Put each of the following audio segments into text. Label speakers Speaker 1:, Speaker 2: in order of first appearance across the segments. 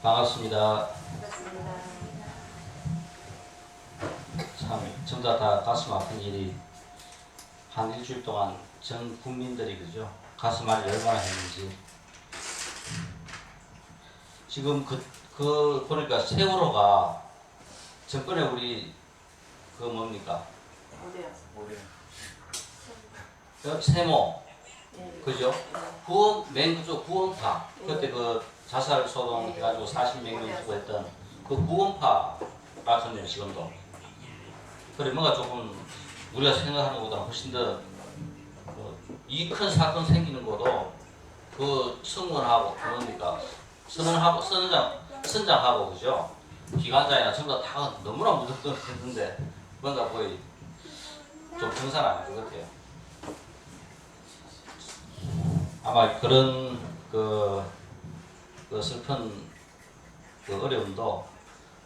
Speaker 1: 반갑습니다. 참 전부 다 가슴 아픈 일이 한 일주일 동안 전 국민들이 그죠 가슴 앓이 얼마나 했는지 지금 그 보니까 세월호가 전번에 우리 그 뭡니까 세모 그죠 맨 그쪽 구원파 그때 그 자살 소동 해가지고 40몇 명 죽고 했던 그 구원파 같은데요 지금도. 그래 뭔가 조금 우리가 생각하는 것보다 훨씬 더 이 큰 사건 생기는 것도 그 승무원하고 뭡니까 선장하고 그죠 기관장이나 전부 다 너무나 무섭던데 뭔가 거의 좀 정상 아닌 것 같아요. 아마 그런 그 슬픈 그 어려움도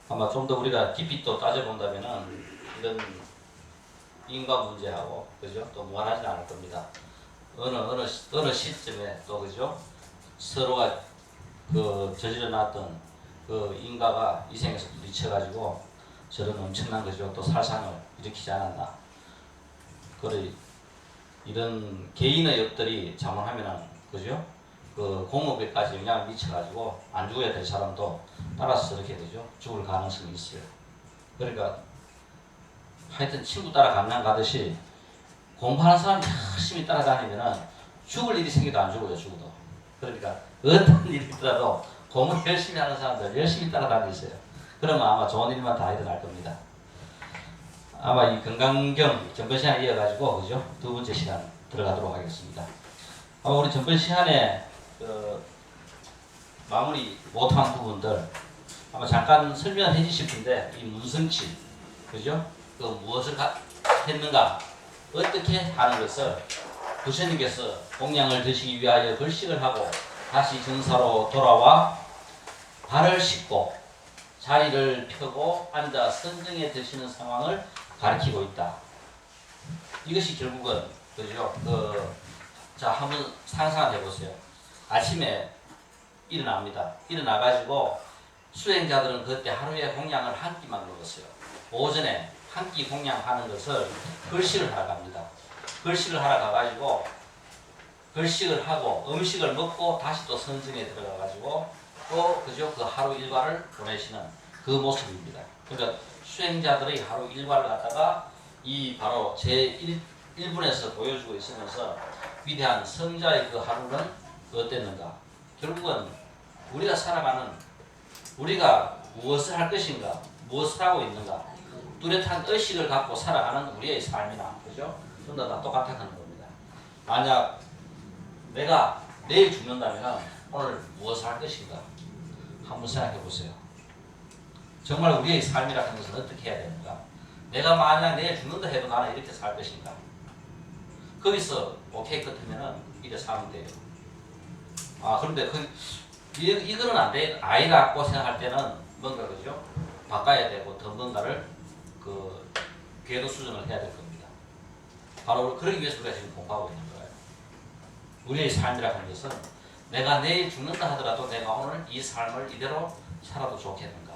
Speaker 1: 아마 좀 더 우리가 깊이 또 따져본다면은 이런 인간 문제하고 그죠 또 무관하지 않을 겁니다. 어느 시점에 또 그죠 서로가 그 저질러놨던 그 인가가 이 생에서 부딪혀가지고 저런 엄청난 거죠 또 살상을 일으키지 않았나. 그래 이런 개인의 엽들이 잘못하면은 그죠 그 공업에까지 영향을 미쳐가지고 안 죽어야 될 사람도 따라서 저렇게 되죠 죽을 가능성이 있어요. 그러니까 하여튼 친구 따라 강남 가듯이 공부하는 사람 열심히 따라다니면은 죽을 일이 생겨도 안 죽어요 죽어도. 그러니까 어떤 일이 있더라도 공부 열심히 하는 사람들 열심히 따라다니세요. 그러면 아마 좋은 일만 다 일어날 겁니다. 아마 이 건강경 전번 시간에 이어가지고 그죠 두 번째 시간 들어가도록 하겠습니다. 아마 우리 전번 시간에 마무리 못한 부분들 아마 잠깐 설명해 주실 텐데 이 문성치 그죠 그 무엇을 했는가 어떻게 하는 것을 부처님께서 공양을 드시기 위하여 걸식을 하고 다시 정사로 돌아와 발을 씻고 자리를 펴고 앉아 선정에 드시는 상황을 가리키고 있다. 이것이 결국은 그죠 자 한번 상상해 보세요. 아침에 일어납니다. 일어나가지고 수행자들은 그때 하루에 공양을 한 끼만 먹었어요. 오전에 한 끼 공양하는 것을 걸식을 하러 갑니다. 걸식을 하러 가가지고 걸식을 하고 음식을 먹고 다시 또 선정에 들어가가지고 또 그죠 그 하루 일과를 보내시는 그 모습입니다. 그러니까 수행자들의 하루 일과를 갖다가 이 바로 제 1분에서 보여주고 있으면서 위대한 성자의 그 하루는 어땠는가? 결국은 우리가 살아가는 우리가 무엇을 할 것인가? 무엇을 하고 있는가? 뚜렷한 의식을 갖고 살아가는 우리의 삶이나 그죠? 전부 다 똑같다는 겁니다. 만약 내가 내일 죽는다면 오늘 무엇을 할 것인가? 한번 생각해 보세요. 정말 우리의 삶이라는 것은 어떻게 해야 되는가? 내가 만약 내일 죽는다 해도 나는 이렇게 살 것인가? 거기서 오케이 끝으면은 이래 살면 돼요. 그런데 이거는 안 돼. 아이라고 생각할 때는 뭔가 그죠? 바꿔야 되고 더 뭔가를 그 궤도 수정을 해야 될 겁니다. 바로 그러기 위해서 우리가 지금 공부하고 있는 거예요. 우리의 삶이라는 것은 내가 내일 죽는다 하더라도 내가 오늘 이 삶을 이대로 살아도 좋겠는가?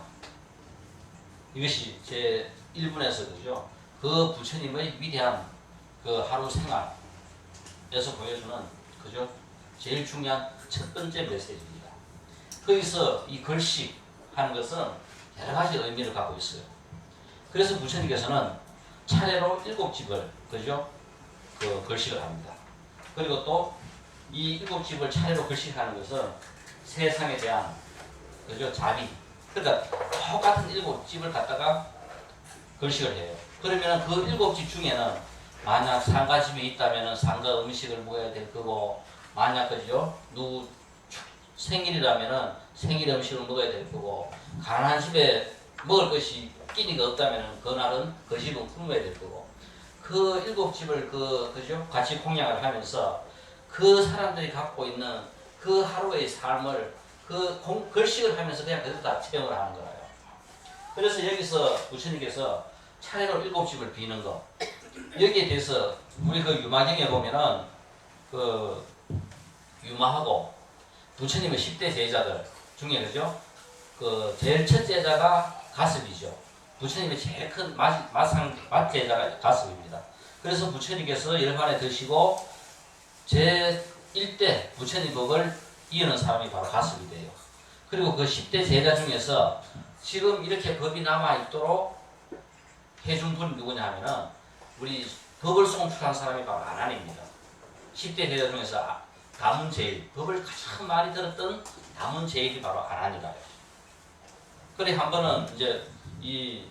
Speaker 1: 이것이 제 1분에서 그죠? 그 부처님의 위대한 그 하루 생활에서 보여주는 그죠? 제일 중요한 첫 번째 메시지입니다. 거기서 이 걸식 하는 것은 여러 가지 의미를 갖고 있어요. 그래서 부처님께서는 차례로 7집을 그죠? 그 걸식을 합니다. 그리고 또 이 7집을 차례로 걸식하는 것은 세상에 대한 그죠? 자비. 그러니까 똑같은 7집을 갖다가 걸식을 해요. 그러면 그 7집 중에는 만약 상가집이 있다면 상가 음식을 먹어야 될 거고, 만약 그죠? 누구 생일이라면은 생일 음식을 먹어야 될 거고, 가난한 집에 먹을 것이 끼니가 없다면은 그날은 그 집은 굶어야 될 거고, 그 7집을 그죠? 같이 공양을 하면서 그 사람들이 갖고 있는 그 하루의 삶을 걸식을 하면서 그냥 그대로 다 체험을 하는 거예요. 그래서 여기서 부처님께서 차례로 7집을 비는 거, 여기에 대해서 우리 그 유마경에 보면은 그 유마하고 부처님의 10대 제자들 중에 그죠? 그 제일 첫 제자가 가습이죠. 부처님의 제일 큰 맛제자가 가습입니다. 그래서 부처님께서 열반에 드시고 제 1대 부처님 법을 이어는 사람이 바로 가습이 돼요. 그리고 그 10대 제자 중에서 지금 이렇게 법이 남아있도록 해준 분이 누구냐 하면은 우리 법을 송출한 사람이 바로 아난입니다. 10대 제자 중에서 다문제일, 법을 가장 많이 들었던 다문제일이 바로 아난이다. 그래 한 번은 이제 이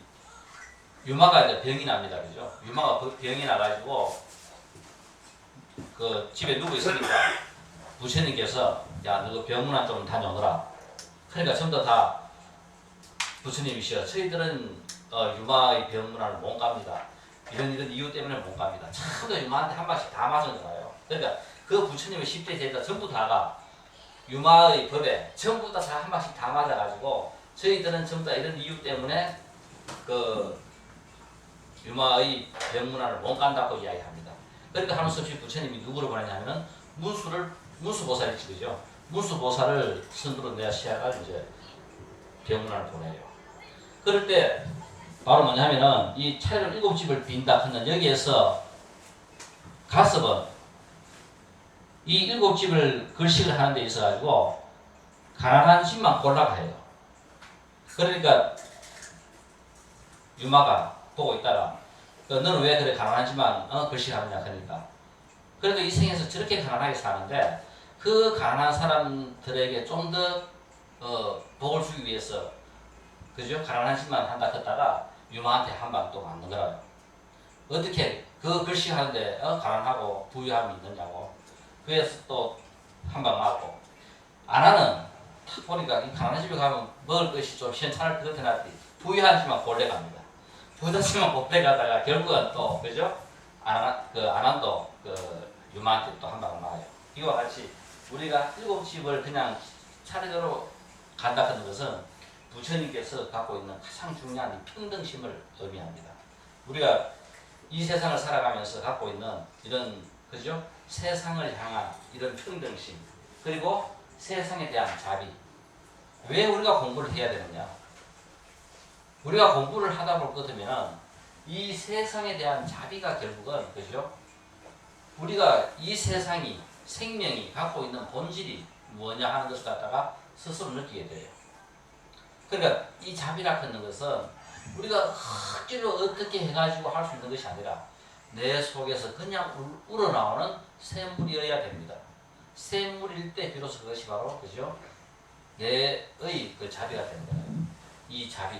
Speaker 1: 유마가 이제 병이 납니다. 그죠? 유마가 병이 나가지고 그 집에 누구 있으니까 부처님께서 야, 너 병문안 좀 다녀오너라. 그러니까 전부 다 부처님이시여, 저희들은 유마의 병문안을 못 갑니다. 이런 이유 때문에 못 갑니다. 참도 유마한테 한 번씩 다 맞은 거예요. 그러니까 그 부처님의 10대 제자 전부 다가 유마의 법에 전부 다 한 번씩 다 맞아가지고 저희들은 전부 다 이런 이유 때문에 그 유마의 병문안을 못 간다고 이야기합니다. 그러니까 하는 수 없이 부처님이 누구를 보내냐면은 문수보살이 지그죠. 문수보살을 선두로 내시아가 이제 병문안을 보내요. 그럴 때 바로 뭐냐면은 이 차례를 7집을 빈다 하는 여기에서 가섭은 이 7집을 걸식을 하는 데 있어가지고 가난한 집만 골라가 해요. 그러니까 유마가 보고 있다가 너는 왜 그래 가난한 집만 걸식하느냐 그러니까, 그래도 이 생에서 저렇게 가난하게 사는데 그 가난한 사람들에게 좀 더 복을 주기 위해서 그죠? 가난한 집만 한다 했다가 유마한테 한 방 또 맞는 거라요. 어떻게 그 걸식하는데 가난하고 부유함이 있느냐고. 그래서 또 한 방 맞고, 아나는 탁 보니까 이 가난한 집에 가면 먹을 것이 좀 시원찮을 것 같아놨더니 부유한 집만 골래 갑니다. 부유한 집만 골래 가다가 결국은 또 그죠? 아난도 그 유마한테 또 한 방을 맞아요. 이와 같이 우리가 7집을 그냥 차례대로 간다 하는 것은 부처님께서 갖고 있는 가장 중요한 이 평등심을 의미합니다. 우리가 이 세상을 살아가면서 갖고 있는 이런 그죠? 세상을 향한 이런 평등심, 그리고 세상에 대한 자비. 왜 우리가 공부를 해야 되느냐? 우리가 공부를 하다 볼 것 같으면 이 세상에 대한 자비가 결국은 그죠? 우리가 이 세상이 생명이 갖고 있는 본질이 뭐냐 하는 것을 갖다가 스스로 느끼게 돼요. 그러니까 이 자비라 하는 것은 우리가 억지로 어떻게 해가지고 할 수 있는 것이 아니라 내 속에서 그냥 우러나오는 샘물이어야 됩니다. 샘물일 때 비로소 그것이 바로 그죠? 내의 그 자비가 되는 거예요. 이 자비.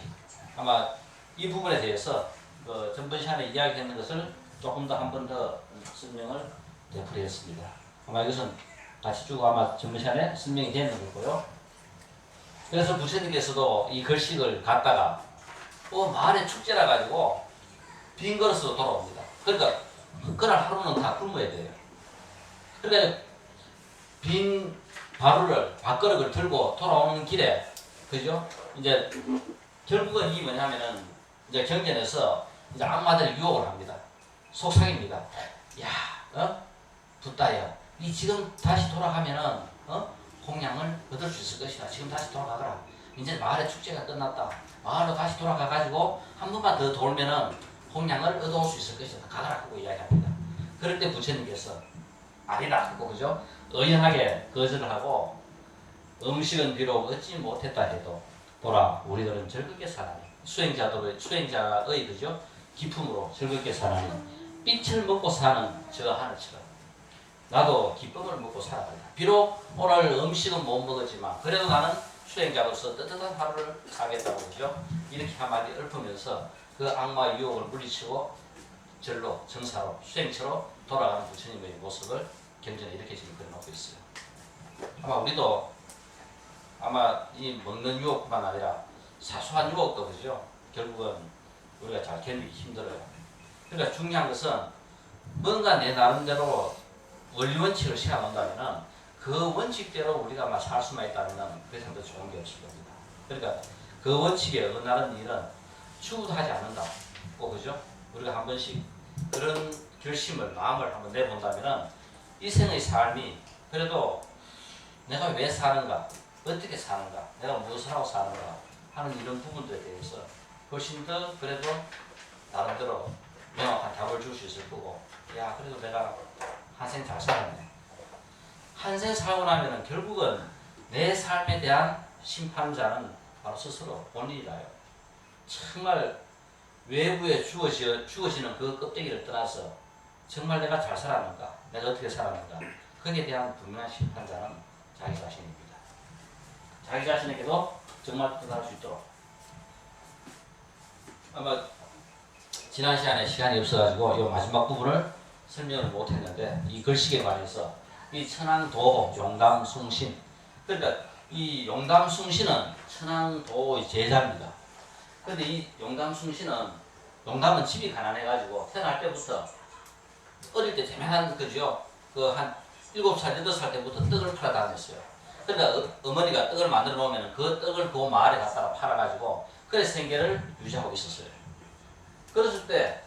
Speaker 1: 아마 이 부분에 대해서 그 전번 시간에 이야기했는 것을 조금 더 한 번 더 설명을 되풀이했습니다. 아마 이것은 같이 쭉 아마 전번 시간에 설명이 되는 거고요. 그래서 부처님께서도 이 걸식을 갖다가 마을에 축제라 가지고 빈 그릇으로 돌아옵니다. 그러니까 그날 하루는 다 굶어야 돼요. 그러니까 빈 밥그릇을 들고 돌아오는 길에 그죠? 이제 결국은 이 뭐냐면은 이제 경전에서 이제 악마들이 유혹을 합니다. 속삭입니다. 야, 붓다야, 이 지금 다시 돌아가면은 공양을 얻을 수 있을 것이다. 지금 다시 돌아가거라. 이제 마을의 축제가 끝났다. 마을로 다시 돌아가가지고 한 번만 더 돌면은 공양을 얻어올 수 있을 것이다. 가거라 하고 이야기합니다. 그럴 때 부처님께서 아니다 하고 그죠? 의연하게 거절을 하고 음식은 비록 얻지 못했다 해도 보라 우리들은 즐겁게 살아니 수행자의 그죠? 기품으로 즐겁게 살아니 빛을 먹고 사는 저 하늘처럼 나도 기쁨을 먹고 살아간다. 비록 오늘 음식은 못 먹었지만 그래도 나는 수행자로서 뜨뜻한 하루를 살겠다고 그죠? 이렇게 한마디 읊으면서 그 악마의 유혹을 물리치고 절로 정사로 수행처로 돌아가는 부처님의 모습을 경전에 이렇게 지금 그려놓고 있어요. 아마 우리도 아마 이 먹는 유혹뿐만 아니라 사소한 유혹도 그죠? 결국은 우리가 잘 견디기 힘들어요. 그러니까 중요한 것은 뭔가 내 나름대로 원리 원칙을 세워놓는다면은 그 원칙대로 우리가 살 수만 있다면은 그 이상 더 좋은 게 없을 겁니다. 그러니까 그 원칙에 어긋나는 일은 추구도 하지 않는다. 그죠? 우리가 한 번씩 그런 결심을 마음을 한번 내본다면은 이 생의 삶이 그래도 내가 왜 사는가, 어떻게 사는가, 내가 무엇을 하고 사는가 하는 이런 부분들에 대해서 훨씬 더 그래도 나름대로 명확한 답을 줄 수 있을 거고, 야 그래도 내가 한 생 잘 살았네. 한 생 살고 나면은 결국은 내 삶에 대한 심판자는 바로 스스로 본인이라요. 정말 외부에 주어지는 그 껍데기를 떠나서 정말 내가 잘 살았는가, 내가 어떻게 살았는가, 거기에 대한 분명한 심판자는 자기 자신입니다. 자기 자신에게도 정말 떠날 수 있도록. 아마 지난 시간에 없어가지고 이 마지막 부분을 설명을 못했는데, 이 글씨에 관해서 이 천황도 용담숭신, 그러니까 이 용담숭신은 천황도의 제자입니다. 그런데 이 용담숭신은, 용담은 집이 가난해가지고 태어날 때부터 어릴 때 재미난 그죠? 그 한 7살, 8살 때부터 떡을 팔아 다녔어요. 그러니까 어머니가 떡을 만들어 놓으면 그 떡을 그 마을에 갖다가 팔아가지고 그래서 생계를 유지하고 있었어요. 그랬을 때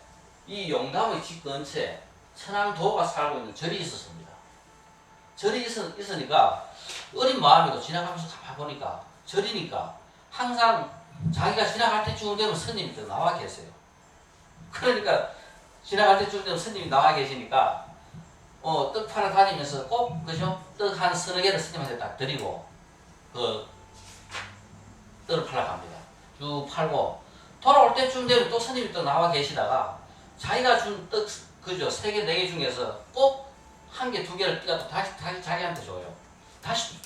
Speaker 1: 이 용담의 집 근처에 천황도가 살고 있는 절이 있었습니다. 절이 있으니까 어린 마음이고 지나가면서 가만 보니까 절이니까 항상 자기가 지나갈 때쯤 되면 스님이 또 나와 계세요. 그러니까 지나갈 때쯤 되면 스님이 나와 계시니까 떡 팔아 다니면서 꼭 그죠? 떡 한 서너 개를 스님한테 딱 드리고 그 떡을 팔러 갑니다. 쭉 팔고 돌아올 때쯤 되면 또 스님이 또 나와 계시다가 자기가 준 떡 그죠? 3개, 4개 중에서 꼭 1개, 2개를 띄가 또 다시 자기한테 줘요. 다시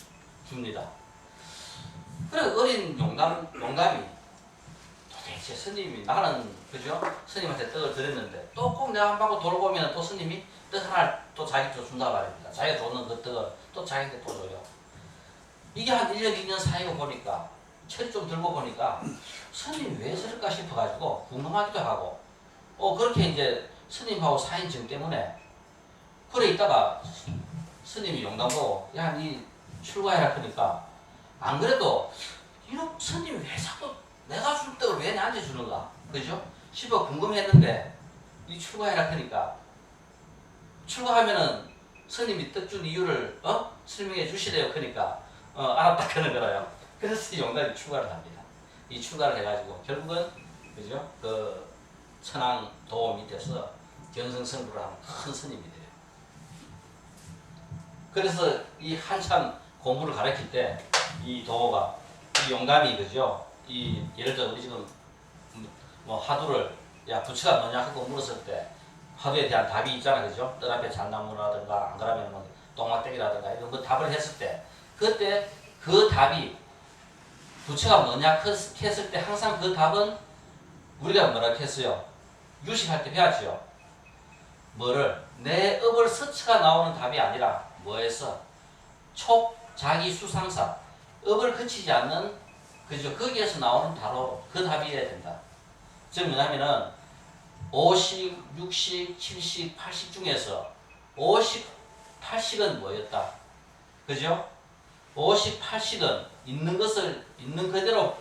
Speaker 1: 줍니다. 그래 어린 용담이 도대체 스님이 나는 그죠? 스님한테 떡을 드렸는데 또 꼭 내가 한 바퀴 돌아보면 또 스님이 떡 하나 또 자기 또 준다 말입니다. 자기가 줬는 그 떡을 또 자기한테 또 줘요. 이게 한 1년, 2년 사이고 보니까 철이 좀 들고 보니까 스님이 왜 저럴까 싶어가지고 궁금하기도 하고 그렇게 이제 스님하고 사인증 때문에 그래 있다가 스님이 용담 보고 야 니 출가해라 그러니까 안 그래도 이놈 스님이 왜 자꾸 내가 줄 떡을 왜 나한테 주는가 그죠? 싶어 궁금했는데 이 출가해라 그러니까 출가하면은 스님이 떡 준 이유를 설명해 주시래요. 그러니까 알았다 그러는 거라요. 그래서 용담이 출가를 합니다. 이 출가를 해가지고 결국은 그죠? 그 천황도 밑에서 견성성불을 하는 큰 스님이 돼요. 그래서 이 한참 공부를 가르칠 때 이 도가 이 용담이 그죠? 이 예를 들어 우리 지금 뭐 화두를 야 부처가 뭐냐 하고 물었을 때 화두에 대한 답이 있잖아 그죠? 떡 앞에 잣나무라든가 안 그러면 뭐 똥막대기라든가 이런 거 답을 했을 때 그때 그 답이 부처가 뭐냐 했을 때 항상 그 답은 우리가 뭐라 했어요? 유식할 때 배웠지요. 뭐를 내 업을 서치가 나오는 답이 아니라 뭐에서 촉 자기 수상사 업을 그치지 않는 그죠? 거기에서 나오는 바로 그 답이어야 된다. 즉 뭐냐면은 50, 60, 70, 80 중에서 50, 80은 뭐였다? 그죠? 50, 80은 있는 것을 있는 그대로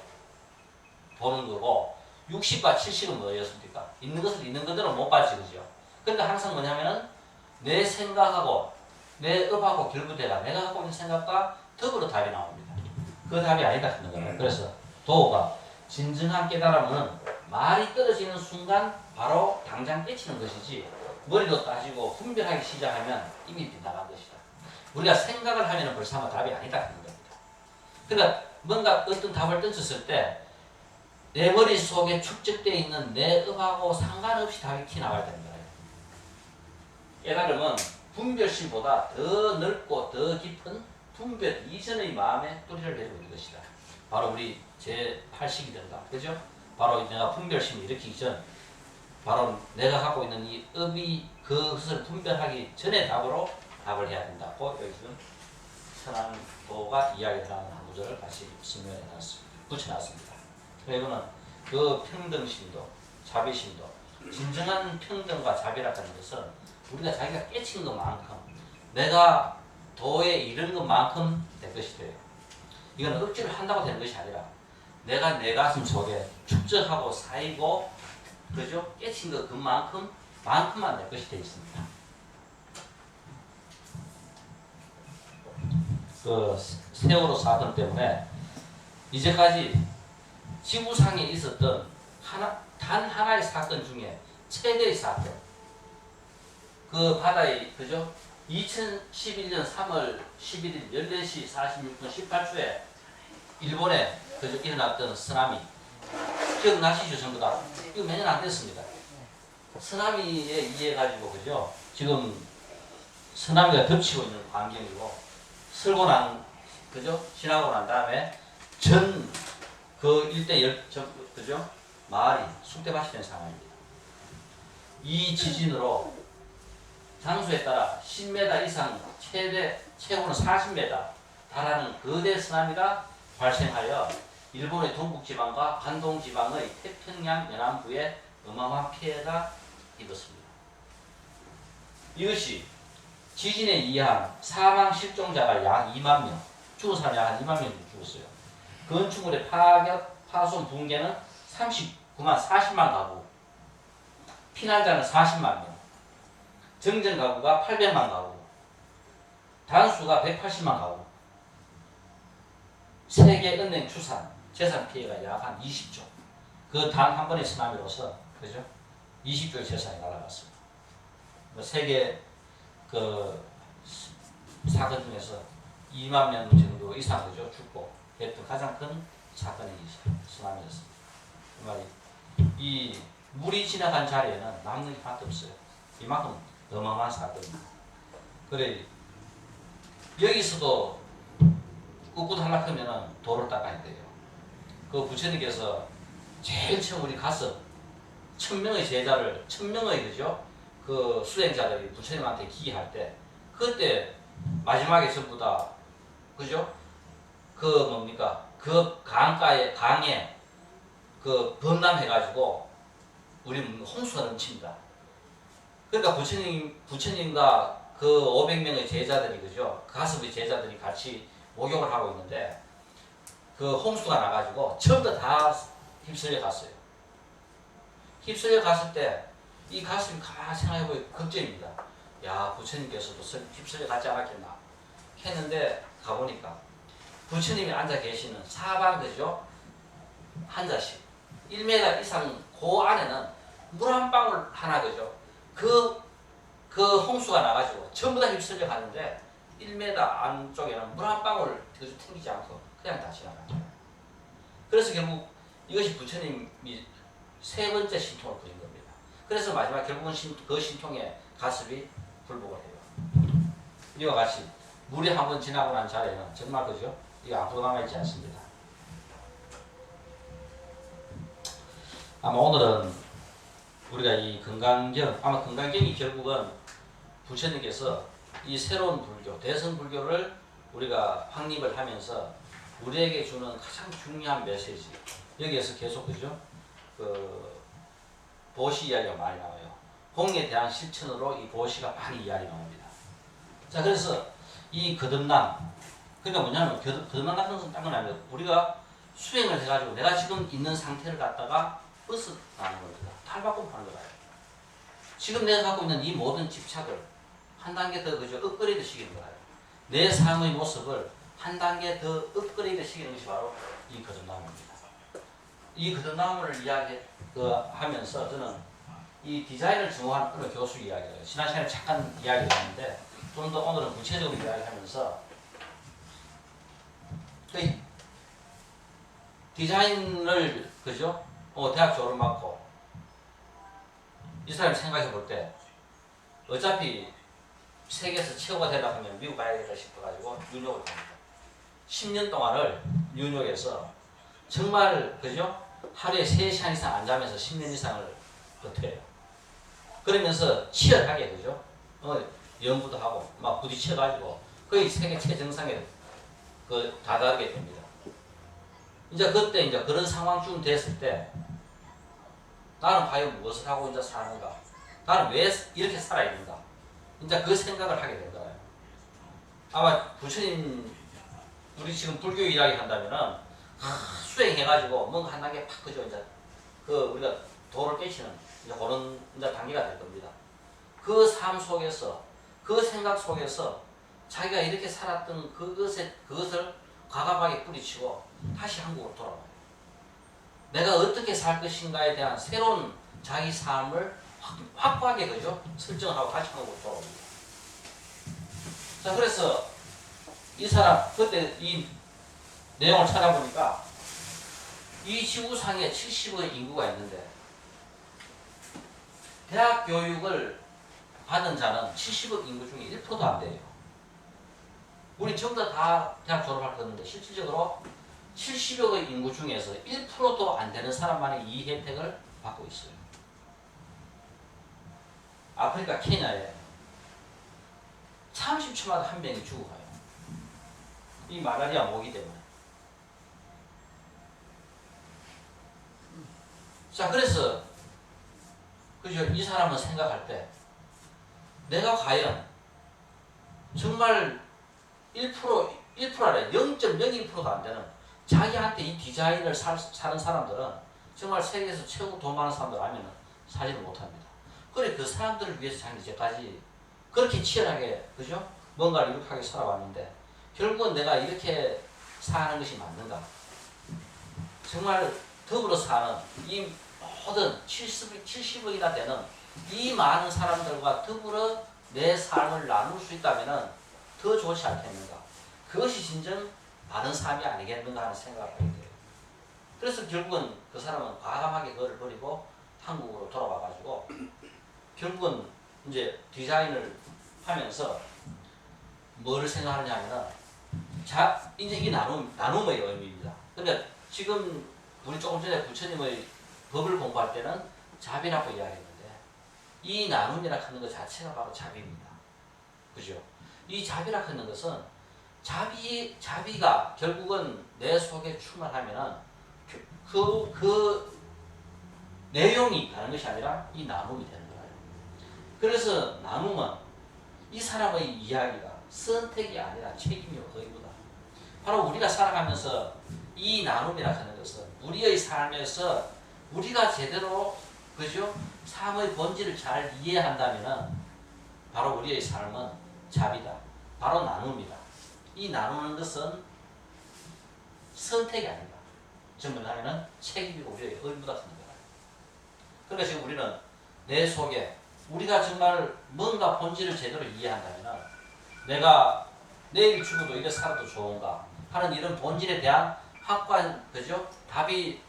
Speaker 1: 보는 거고 60과 70은 뭐였습니까? 있는 것을 있는 그대로 못 봤지 그죠? 그러니까 항상 뭐냐면은 내 생각하고 내 업하고 결부돼가 내가 하고 있는 생각과 더불어 답이 나옵니다. 그 답이 아니다 하는 거예요. 그래서 도가 진정한 깨달음은 말이 떨어지는 순간 바로 당장 깨치는 것이지 머리로 따지고 분별하기 시작하면 이미 빗나간 것이다. 우리가 생각을 하면 벌써 아마 답이 아니다 하는 겁니다. 그러니까 뭔가 어떤 답을 던졌을 때 내 머릿속에 축적되어 있는 내 업하고 상관없이 답이 튀어나와야 되는 거예요. 깨달음은 분별심보다 더 넓고 더 깊은 분별 이전의 마음에 뿌리를 내리고 있는 것이다. 바로 우리 제8식이든가 그죠? 바로 내가 분별심을 일으키기 전, 바로 내가 갖고 있는 이 업이 그것을 분별하기 전에 답을 해야 된다고 여기서 선안도가 이야기를 하는 한 구절을 같이 설명해 붙여놨습니다. 이거는 그 평등심도, 자비심도, 진정한 평등과 자비라는 것은 우리가 자기가 깨친 것만큼, 내가 도에 이른 것만큼 될 것이 돼요. 이건 억지로 한다고 되는 것이 아니라 내가 내 가슴 속에 축적하고 쌓이고, 그죠? 깨친 것 그만큼만 될 것이 되어 있습니다. 그 세월호 사건 때문에 이제까지 지구상에 있었던 단 하나의 사건 중에 최대의 사건, 그 바다에, 그죠? 2011년 3월 11일 14시 46분 18초에 일본에 그죠? 일어났던 쓰나미 기억나시죠? 전부 다. 이거 몇 년 안 됐습니다. 쓰나미에 의해 가지고, 그죠? 지금 쓰나미가 덮치고 있는 환경이고, 쓸고 그죠? 지나고 난 다음에 그 일대 그죠? 마을이 쑥대밭이 된 상황입니다. 이 지진으로 장소에 따라 10m 이상, 최고는 40m 달하는 거대 쓰나미가 발생하여 일본의 동북지방과 관동지방의 태평양 연안부에 어마어마한 피해가 입었습니다. 이것이 지진에 의한 사망 실종자가 약 2만 명, 죽은 사람이 약 2만 명 죽었어요. 건축물의 파손 붕괴는 40만 가구, 피난자는 40만 명, 정전 가구가 800만 가구, 단수가 180만 가구, 세계은행 재산 피해가 약 한 20조. 그 단 한 번의 쓰나미로서, 그죠? 20조의 재산이 날아갔습니다. 세계 그 사건 중에서 2만 명 정도 이상, 그죠? 죽고 했던 가장 큰 사건이 쓰나미였습니다. 그 말이, 이 물이 지나간 자리에는 남는 게 하나도 없어요. 이만큼 어마어마한 사건입니다. 그래, 여기서도 꿋꿋 하려면 돌을 닦아야 돼요. 그 부처님께서 제일 처음 우리 가서 1000명의 제자를, 1000명의, 그죠? 그 수행자들이 부처님한테 기할 때, 그때 마지막에 전부 다, 그죠? 그 뭡니까? 그 강에 그 범람해가지고 우리 홍수가 넘칩니다. 그러니까 부처님과 그 500명의 제자들이, 그죠? 가섭의 제자들이 같이 목욕을 하고 있는데, 그 홍수가 나가지고 전부 다 휩쓸려 갔어요. 휩쓸려 갔을 때 이 가슴이 가만히 생각해보니 걱정입니다. 야, 부처님께서도 휩쓸려 갔지 않았겠나 했는데, 가보니까 부처님이 앉아 계시는 사방, 그죠? 한자씩 1m 이상 그 안에는 물 한 방울 하나, 그죠? 그 홍수가 나가지고 전부 다 휩쓸려 가는데 1m 안쪽에는 물 한 방울 튕기지 않고 그냥 다 지나가죠. 그래서 결국 이것이 부처님이 세 번째 신통을 그린 겁니다. 그래서 마지막 결국은 그 신통의 가습이 불복을 해요. 이와 같이 물이 한번 지나고 난 자리에는 정말, 그죠? 이거 아무도 남아있지 않습니다. 아마 오늘은 우리가 이 건강경이 결국은 부처님께서 이 새로운 불교, 대성불교를 우리가 확립을 하면서 우리에게 주는 가장 중요한 메시지, 여기에서 계속, 그죠? 그 보시 이야기가 많이 나와요. 공에 대한 실천으로 이 보시가 많이 이야기 나옵니다. 자, 그래서 이 거듭남, 그러니까 뭐냐면 거듭남 같은 것은 딴 건 아니에요. 우리가 수행을 해가지고 내가 지금 있는 상태를 갖다가 벗어나는 겁니다. 탈바꿈하는 거예요. 지금 내가 갖고 있는 이 모든 집착을 한 단계 더, 그죠? 업그레이드 시키는 거예요. 내 삶의 모습을 한 단계 더 업그레이드 시키는 것이 바로 이 거듭남입니다. 이 거듭남을 하면서 저는 이 디자인을 전공한 어느 교수 이야기를 지난 시간에 잠깐 이야기를 했는데, 좀 더 오늘은 구체적으로 이야기하면서 그 디자인을, 그죠? 대학 졸업받고 이 사람이 생각해 볼 때 어차피 세계에서 최고가 되려고 하면 미국 가야겠다 싶어가지고 뉴욕을 갑니다. 10년 동안을 뉴욕에서 정말, 그죠? 하루에 3시간 이상 안 자면서 10년 이상을 버텨요. 그러면서 치열하게, 그죠? 연구도 하고, 막 부딪혀가지고, 거의 세계 최정상에 다다르게 됩니다. 이제 그때 이제 그런 상황쯤 됐을 때, 나는 과연 무엇을 하고 이제 사는가? 나는 왜 이렇게 살아야 된다? 이제 그 생각을 하게 된 거예요. 아마 부처님, 우리 지금 불교 이야기 한다면은, 수행해가지고 뭔가 한 단계 팍, 그죠? 이제 우리가 도를 깨치는 이제 그런 이제 단계가 될 겁니다. 그 삶 속에서, 그 생각 속에서 자기가 이렇게 살았던 그것을 과감하게 뿌리치고 다시 한국으로 돌아와요. 내가 어떻게 살 것인가에 대한 새로운 자기 삶을 확고하게, 그죠? 설정을 하고 다시 한국으로 돌아옵니다. 자, 그래서 이 사람, 그때 이 내용을 찾아보니까 이 지구상에 70억 인구가 있는데 대학 교육을 받은 자는 70억 인구 중에 1%도 안 돼요. 우리 전부 다 대학 졸업할 거는데 실질적으로 70억의 인구 중에서 1%도 안 되는 사람만이 이 혜택을 받고 있어요. 아프리카 케냐에 30초마다 한 명이 죽어가요. 이 말라리아 모기 때문에. 자, 그래서 그죠? 이 사람은 생각할 때 내가 과연 정말 1%래 0.01%도 안 되는 자기한테 이 디자인을 사는 사람들은 정말 세계에서 최고 돈 많은 사람들 아니면 사지를 못합니다. 그래 그 사람들을 위해서 자기는 이제까지 그렇게 치열하게, 그죠? 뭔가를 이룩하게 살아왔는데 결국은 내가 이렇게 사는 것이 맞는가? 정말 더불어 사는 이 모든 70억이나 되는 이 많은 사람들과 더불어 내 삶을 나눌 수 있다면 더 좋지 않겠는가? 그것이 진정 바른 삶이 아니겠는가 하는 생각을 하게 돼요. 그래서 결국은 그 사람은 과감하게 그걸 버리고 한국으로 돌아와가지고 결국은 이제 디자인을 하면서 뭐를 생각하느냐면은 이제 이게 나눔의 의미입니다. 근데 지금 우리 조금 전에 부처님의 법을 공부할 때는 자비라고 이야기했는데 이 나눔이라 하는 것 자체가 바로 자비입니다. 그죠? 이 자비라 하는 것은 자비가 결국은 내 속에 충만하면은 그 내용이 다른 것이 아니라 이 나눔이 되는 거예요. 그래서 나눔은 이 사람의 이야기가 선택이 아니라 책임이요 의무다. 바로 우리가 살아가면서 이 나눔이라 하는 것은 우리의 삶에서 우리가 제대로, 그죠? 삶의 본질을 잘 이해한다면은 바로 우리의 삶은 자비다. 바로 나눔이다. 이 나누는 것은 선택이 아니다. 전부 하면은 책임이고 우리의 의무다 하는 거다. 그러니까 지금 우리는 내 속에 우리가 정말 뭔가 본질을 제대로 이해한다면은 내가 내일 죽어도 이래 살아도 좋은가 하는 이런 본질에 대한 확고한, 그죠? 답이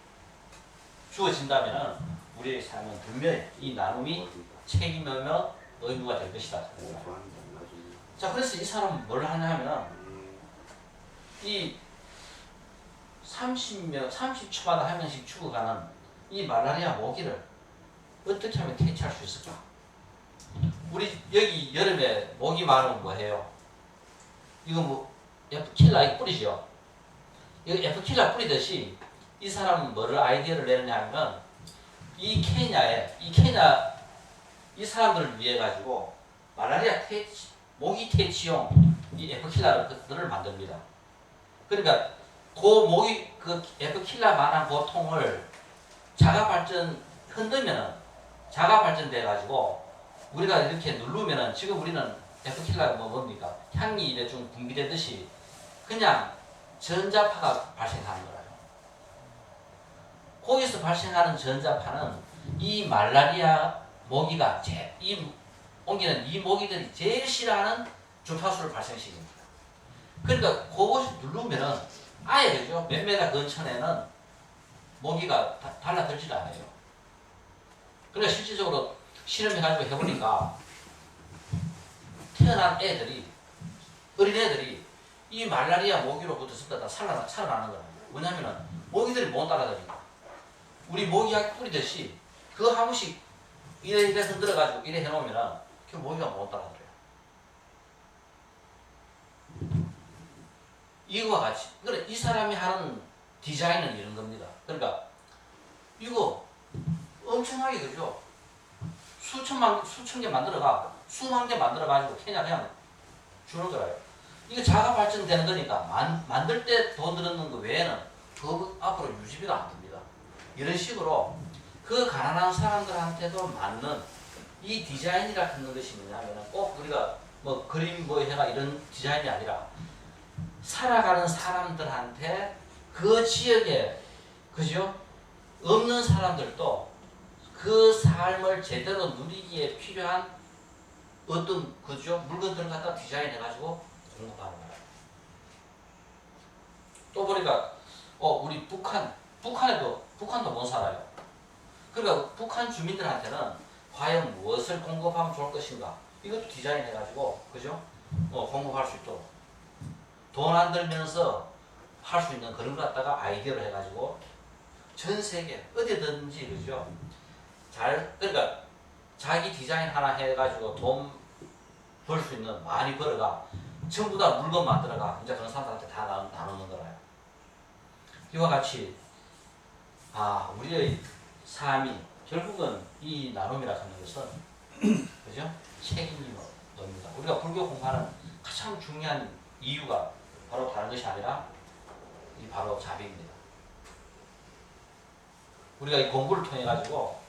Speaker 1: 주어진다면은 우리의 삶은 분명히 이 나눔이 책임이며 의무가 될 것이다. 자, 그래서 이 사람은 뭘 하냐 하면은 이 30초마다 한 명씩 죽어가는 이 말라리아 모기를 어떻게 하면 퇴치할 수 있을까? 우리 여기 여름에 모기 많으면 뭐 해요? 이거 뭐 에프킬라 뿌리죠? 이거 에프킬라 뿌리듯이 이 사람은 뭐를 아이디어를 내느냐 하면 이 케냐 이 사람들을 위해 가지고 말라리아 모기 퇴치용 이 에프킬라를 만듭니다. 그러니까 그 에프킬라만한 그 통을 자가 발전돼 가지고 우리가 이렇게 누르면은 지금 우리는 에프킬라가 뭡니까? 향이 이래 좀 분비되듯이 그냥 전자파가 발생하는 거예요. 거기서 발생하는 전자파는 이 말라리아 모기가 옮기는 이 모기들이 제일 싫어하는 주파수를 발생시킵니다. 그러니까 그것이 누르면은 아예 되죠. 몇 메가 근처에는 모기가 달라들질 않아요. 그러니까 실질적으로 실험해가지고 해보니까 태어난 어린 애들이 이 말라리아 모기로부터 다 살아나는 거예요. 왜냐면은 모기들이 못 따라다니까. 우리 모기약 뿌리듯이 그거 한 번씩 이래 흔들어가지고 이래 해놓으면은 그 모기가 못 따라들어요. 이거와 같이. 그래, 이 사람이 하는 디자인은 이런 겁니다. 그러니까 이거 엄청나게 그죠? 수천 개 만들어가 수만 개 만들어가지고 그냥 주는 거예요. 이거 자가 발전되는 거니까 만들 때 돈 들었는 거 외에는 그 앞으로 유지비가 안 듭니다. 이런 식으로 그 가난한 사람들한테도 맞는 이 디자인이라 하는 것이 뭐냐면 꼭 우리가 뭐 그림 뭐 해가 이런 디자인이 아니라 살아가는 사람들한테 그 지역에 그죠? 없는 사람들도 그 삶을 제대로 누리기에 필요한 어떤 그죠? 물건들을 갖다 디자인해가지고 공급하는 거예요. 또 보니까 우리 북한도 못 살아요. 그러니까 북한 주민들한테는 과연 무엇을 공급하면 좋을 것인가 이것도 디자인해가지고 그죠? 공급할 수 있도록 돈 안 들면서 할 수 있는 그런 거 갖다가 아이디어를 해가지고 전 세계 어디든지 그죠? 그러니까 자기 디자인 하나 해가지고 돈 벌 수 있는 많이 벌어가 전부 다 물건 만들어가 이제 그런 사람들한테 다 나누는 거라요. 이와 같이 우리의 삶이 결국은 이 나눔이라 하는 것은 그죠? 책임이 겁니다. 우리가 불교 공부하는 가장 중요한 이유가 바로 다른 것이 아니라 이 바로 자비입니다. 우리가 이 공부를 통해 가지고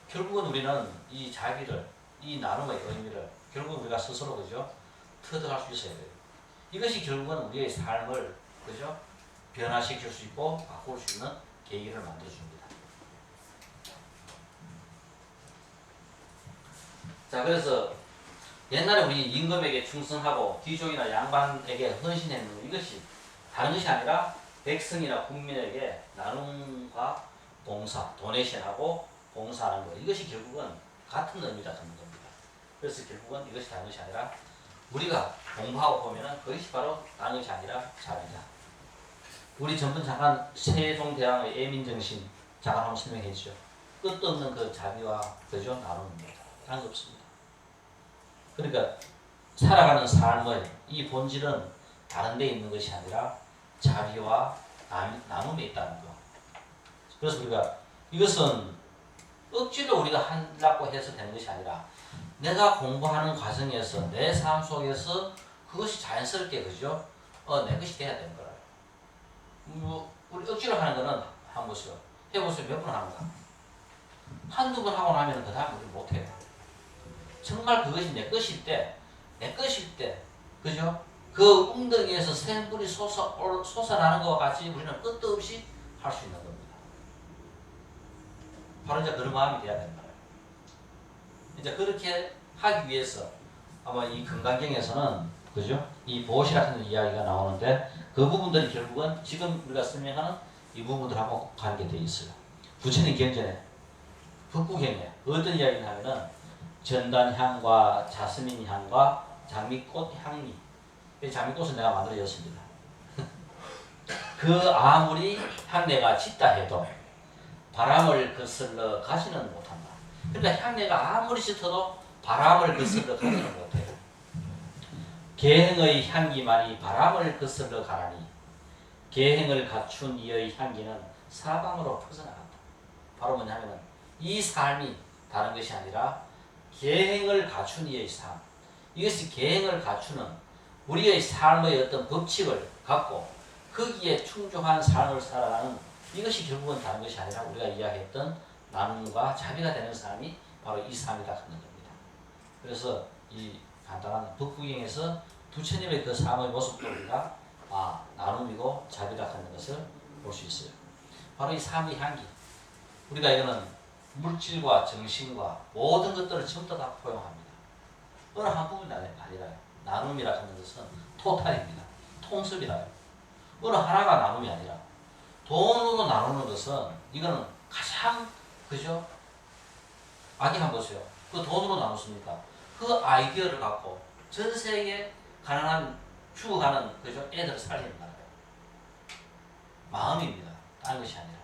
Speaker 1: 결국은 우리는 이 자비를 이 나눔의 의미를 결국 우리가 스스로 그죠? 터득할 수 있어야 돼요. 이것이 결국은 우리의 삶을 그죠? 변화시킬 수 있고 바꿀 수 있는 계기를 만들어줍니다. 자, 그래서 옛날에 우리 임금에게 충성하고 귀족이나 양반에게 헌신했는 이것이 다른 것이 아니라 백성이나 국민에게 나눔과 봉사, 도네이션하고 봉사하는 것. 이것이 결국은 같은 의미가 되는 겁니다. 그래서 결국은 이것이 다른 것이 아니라 우리가 공부하고 보면은 그것이 바로 다른 것이 아니라 자비다. 우리 전번 잠깐 세종대왕의 애민정신 잠깐 한번 설명해 주죠. 끝도 없는 그 자비와 그죠? 나눔입니다. 다른 거 없습니다. 그러니까 살아가는 삶의 이 본질은 다른 데 있는 것이 아니라 자비와 나눔에 있다는 거. 그래서 우리가 이것은 억지로 우리가 하려고 해서 되는 것이 아니라 내가 공부하는 과정에서 내 삶 속에서 그것이 자연스럽게 그죠? 내 것이 돼야 되는 거라. 우리 억지로 하는 거는 한 번씩 해보세요. 몇 번 하는가? 한두 번 하고 나면 그 다음 우리 못해요. 정말 그것이 내 것일 때, 그죠? 그 웅덩이에서 샘물이 솟아나는 것과 같이 우리는 끝도 없이 할 수 있는 겁니다. 바로 이제 그런 마음이 돼야 되는 거예요. 이제 그렇게 하기 위해서 아마 이 금강경에서는 그죠? 이 보시라 하는 이야기가 나오는데 그 부분들이 결국은 지금 우리가 설명하는 이 부분들하고 관계되어 있어요. 부처님 경전에 법구경에 어떤 이야기를 하면은 전단향과 자스민향과 장미꽃 향미. 이 장미꽃은 내가 만들어줬습니다. 그 아무리 향내가 짙다 해도 바람을 거슬러 가지는 못한다. 그러니까 향내가 아무리 짙어도 바람을 거슬러 가지는 못해요. 계행의 향기만이 바람을 거슬러 가라니 계행을 갖춘 이의 향기는 사방으로 퍼져나간다. 바로 뭐냐면은 이 삶이 다른 것이 아니라 계행을 갖춘 이의 삶. 이것이 계행을 갖추는 우리의 삶의 어떤 법칙을 갖고 거기에 충족한 삶을 살아가는 이것이 결국은 다른 것이 아니라 우리가 이야기했던 나눔과 자비가 되는 삶이 바로 이 삶이다 하는 겁니다. 그래서 이 간단한 법구경에서 부처님의 그 삶의 모습도 우리가 나눔이고 자비다 하는 것을 볼 수 있어요. 바로 이 삶의 향기. 우리가 이거는 물질과 정신과 모든 것들을 전부 다 포용합니다. 어느 한 부분이 아니라요. 나눔이라 하는 것은 토탈입니다. 통섭이라요. 어느 하나가 나눔이 아니라 돈으로 나누는 것은 이거는 가장 그죠? 아기 한번 보세요. 그 돈으로 나눴습니까? 그 아이디어를 갖고 전 세계 가난한 죽어가는 그죠? 애들을 살리는 거예요. 마음입니다. 다른 것이 아니라.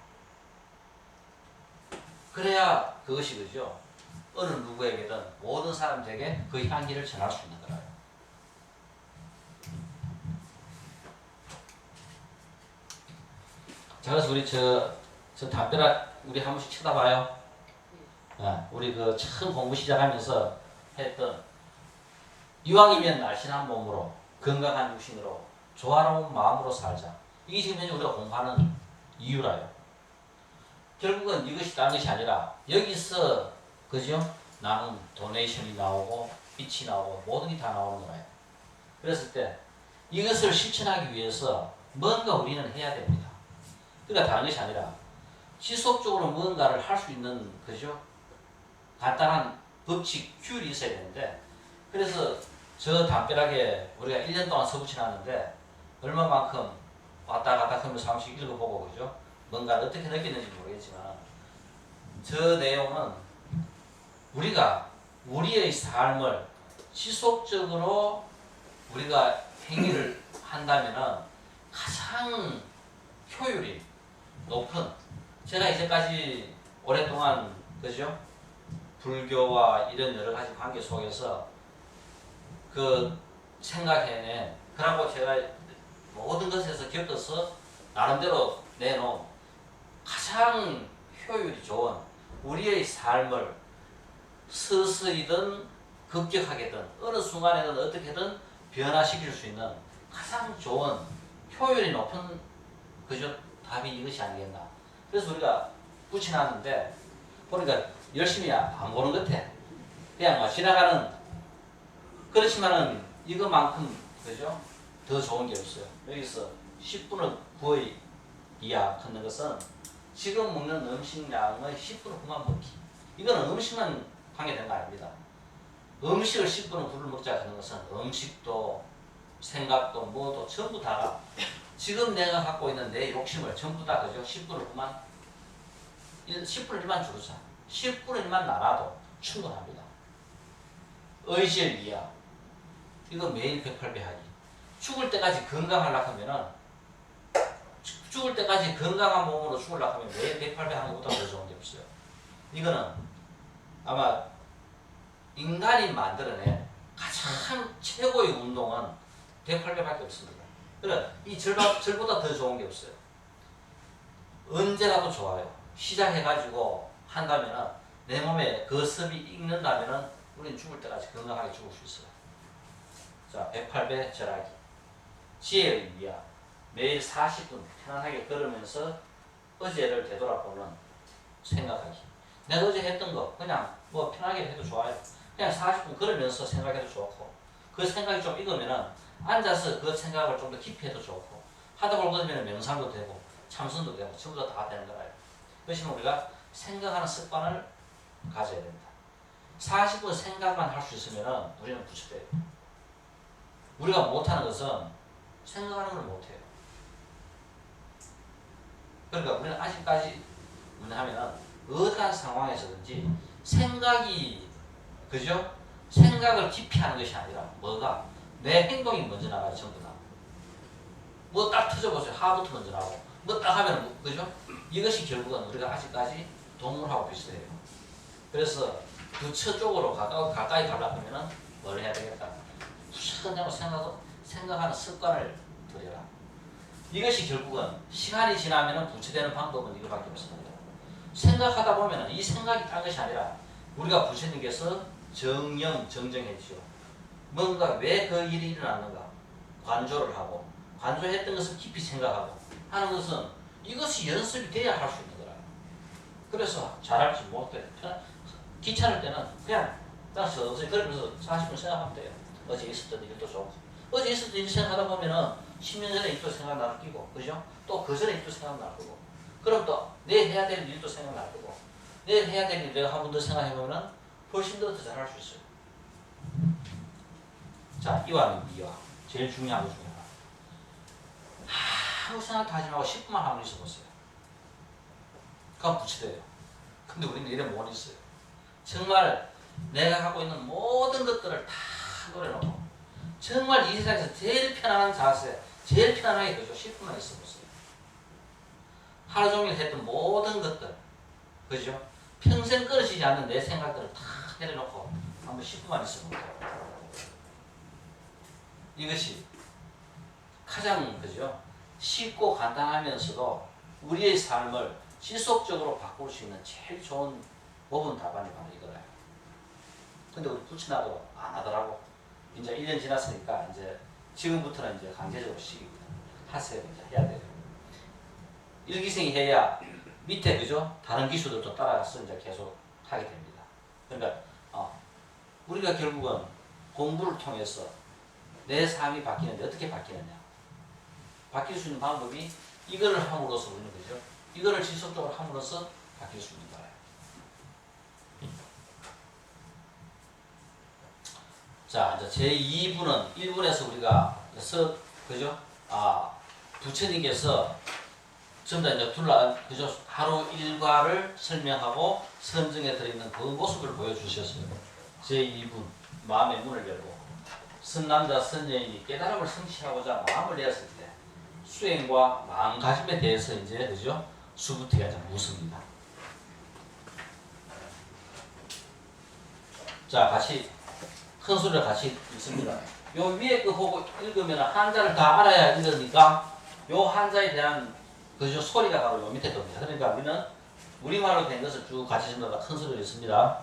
Speaker 1: 그래야 그것이 그죠. 어느 누구에게든 모든 사람들에게 그 향기를 전할 수 있는 거라요. 자, 그래서 우리 저 담벼락 우리 한 번씩 쳐다봐요. 우리 그 처음 공부 시작하면서 했던 이왕이면 날씬한 몸으로 건강한 육신으로 조화로운 마음으로 살자. 이게 지금 현재 우리가 공부하는 이유라요. 결국은 이것이 다른 것이 아니라 여기서 그죠? 나는 도네이션이 나오고 빛이 나오고 모든 게 다 나오는 거예요. 그랬을 때 이것을 실천하기 위해서 뭔가 우리는 해야 됩니다. 그러니까 다른 것이 아니라 지속적으로 뭔가를 할 수 있는 그죠? 간단한 법칙, 규율이 있어야 되는데 그래서 저 담벼락에 우리가 1년 동안 서붙여놨는데 얼마만큼 왔다 갔다 하면서 한 번씩 읽어보고 그죠? 뭔가를 어떻게 느꼈는지 모르겠지만 저 내용은 우리가 우리의 삶을 지속적으로 우리가 행위를 한다면은 가장 효율이 높은 제가 이제까지 오랫동안 그죠? 불교와 이런 여러 가지 관계 속에서 그 생각해낸 그러고 제가 모든 것에서 겪어서 나름대로 내놓은 가장 효율이 좋은 우리의 삶을 서서히든 급격하게든 어느 순간에든 어떻게든 변화시킬 수 있는 가장 좋은 효율이 높은 그죠? 답이 이것이 아니겠나. 그래서 우리가 붙여놨는데 보니까 열심히 안 보는 것 같아. 그냥 막 지나가는 그렇지만은 이거만큼 그죠? 더 좋은 게 없어요. 여기서 10분의 9의 이하 걷는 것은 지금 먹는 음식량의 10분의 9만 먹기. 이거는 음식만 관계된 거 아닙니다. 음식을 10분의 9를 먹자 하는 것은 음식도 생각도 뭐도 전부 다가 지금 내가 갖고 있는 내 욕심을 전부 다 그죠? 10분의 9만 10분의 1만 주루자 10분의 1만 나눠도 충분합니다. 의지의 이하 이거 매일 108배 하기. 죽을 때까지 건강하려고 하면은 죽을 때까지 건강한 몸으로 죽으려고 하면 매일 108배 하는 것보다 더 좋은 게 없어요. 이거는 아마 인간이 만들어낸 가장 최고의 운동은 108배밖에 없습니다. 그래 이 절보다 더 좋은 게 없어요. 언제라도 좋아요. 시작해가지고 한다면은 내 몸에 거습이 익는다면은 우리는 죽을 때까지 건강하게 죽을 수 있어요. 자, 108배 절하기. 지혜의 이하. 매일 40분 편안하게 걸으면서 어제를 되돌아보는 생각하기. 내가 어제 했던 거 그냥 뭐 편하게 해도 좋아요. 그냥 40분 걸으면서 생각해도 좋고 그 생각이 좀 익으면은 앉아서 그 생각을 좀 더 깊이 해도 좋고 하다 보면 명상도 되고 참선도 되고 전부 다 되는 거라요. 그것이 우리가 생각하는 습관을 가져야 됩니다. 40분 생각만 할 수 있으면은 우리는 부처돼요. 우리가 못하는 것은 생각하는 걸 못해요. 그러니까 우리는 아직까지 뭐냐면은 어떠한 상황에서든지 생각이 그죠? 생각을 깊이 하는 것이 아니라 뭐가 내 행동이 먼저 나가요. 전부 다. 뭐 딱 터져보세요. 하부터 먼저 나오고 뭐 딱 하면 뭐, 그죠? 이것이 결국은 우리가 아직까지 동물하고 비슷해요. 그래서 부처 쪽으로 가까이 가려고 하면은 뭘 해야 되겠다. 부처냐고 생각하는 습관을 들여라. 이것이 결국은 시간이 지나면은 부처되는 방법은 이거밖에 없습니다. 생각하다 보면은 이 생각이 딴 것이 아니라 우리가 부처님께서 정정했지요. 뭔가 왜 그 일이 일어났는가 관조를 하고 관조했던 것을 깊이 생각하고 하는 것은 이것이 연습이 돼야 할 수 있는 거라. 그래서 잘할지 못해. 귀찮을 때는 그냥 서서히 그러면서 40분 생각하면 돼요. 어제 있었던 일도 좋고 어제 있었던 일 생각하다 보면은 10년 전에 일도 생각날 끼고 그죠? 또 그 전에 일도 생각날 거고 그럼 또 내일 해야 될 일도 생각날 거고 내일 해야 될 일 내가 한 번 더 생각해보면 훨씬 더 잘할 수 있어요. 자, 이완 이와 제일 중요한 것 중에 하나. 아무 생각도 하지 말고 10분만 하고 있어보세요. 그럼 부처돼요. 근데 우리는 이래 못 있어요. 정말 내가 갖고 있는 모든 것들을 다 노려놓고 정말 이 세상에서 제일 편안한 자세 제일 편안하게 그죠? 10분만 있어보세요. 하루 종일 했던 모든 것들 그죠? 평생 끊어지지 않는 내 생각들을 다 내려놓고 한번 10분만 있어볼게요. 이것이 가장 그죠? 쉽고 간단하면서도 우리의 삶을 지속적으로 바꿀 수 있는 제일 좋은 5분 답안이 바로 이거예요. 근데 우리 붙여놔도 안 하더라고. 이제 1년 지났으니까 이제 지금부터는 이제 강제적으로 시키거든. 하세요. 이제 해야 돼요. 일기생이 해야 밑에 그죠? 다른 기수들도 따라가서 이제 계속 하게 됩니다. 그러니까 우리가 결국은 공부를 통해서 내 삶이 바뀌는데 어떻게 바뀌느냐? 바뀔 수 있는 방법이 이거를 함으로써 우리는 그죠? 이거를 지속적으로 함으로써 바뀔 수 있는 거예요. 자, 이제 제2부는 1분에서 우리가 그죠? 부처님께서 전부 다 이제 그죠? 하루 일과를 설명하고 선정에 들어있는 그 모습을 보여주셨어요. 제2분, 마음의 문을 열고 선남자, 선여인이 깨달음을 성취하고자 마음을 내었을 때 수행과 마음가짐에 대해서 이제 그죠? 수부태가 좀 묻습니다. 자, 같이 큰 소리를 같이 읽습니다. 요 위에 거 보고 읽으면 한자를 다 알아야 읽으니까 요 한자에 대한 그죠? 소리가 바로 요 밑에 겁니다. 그러니까 우리는 우리말로 된 것을 쭉 같이 전부 다 큰 소리로 읽습니다.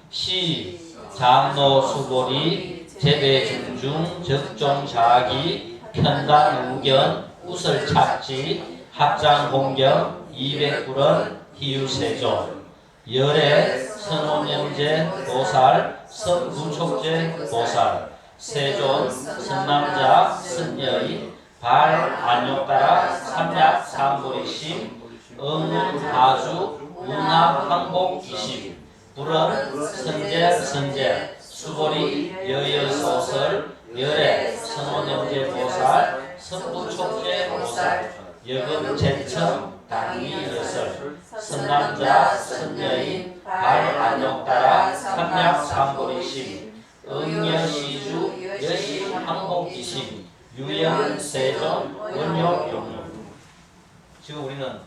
Speaker 1: 시, 장로, 수고리, 제대, 중중, 적종, 자기, 편단, 우견, 우설, 착지, 합장, 공경, 이백불언, 희유세조, 열애, 선호명제, 보살, 선구촉제, 보살, 세존, 선남자, 선여인, 발, 안욕따라, 삼약, 삼보리심, 응운, 하주, 운합, 항복, 이심, 불언, 선제, 선제, 수보리, 여여소설, 열애, 선호명제, 보살, 선구촉제, 보살, 여금, 제천, 당위, 여설, 선남자, 선여인, 발, 안욕따라, 삼약, 삼보리심, 응여, 시주, 여심, 항복, 이심, 유연, 세존, 원효, 용효. 지금 우리는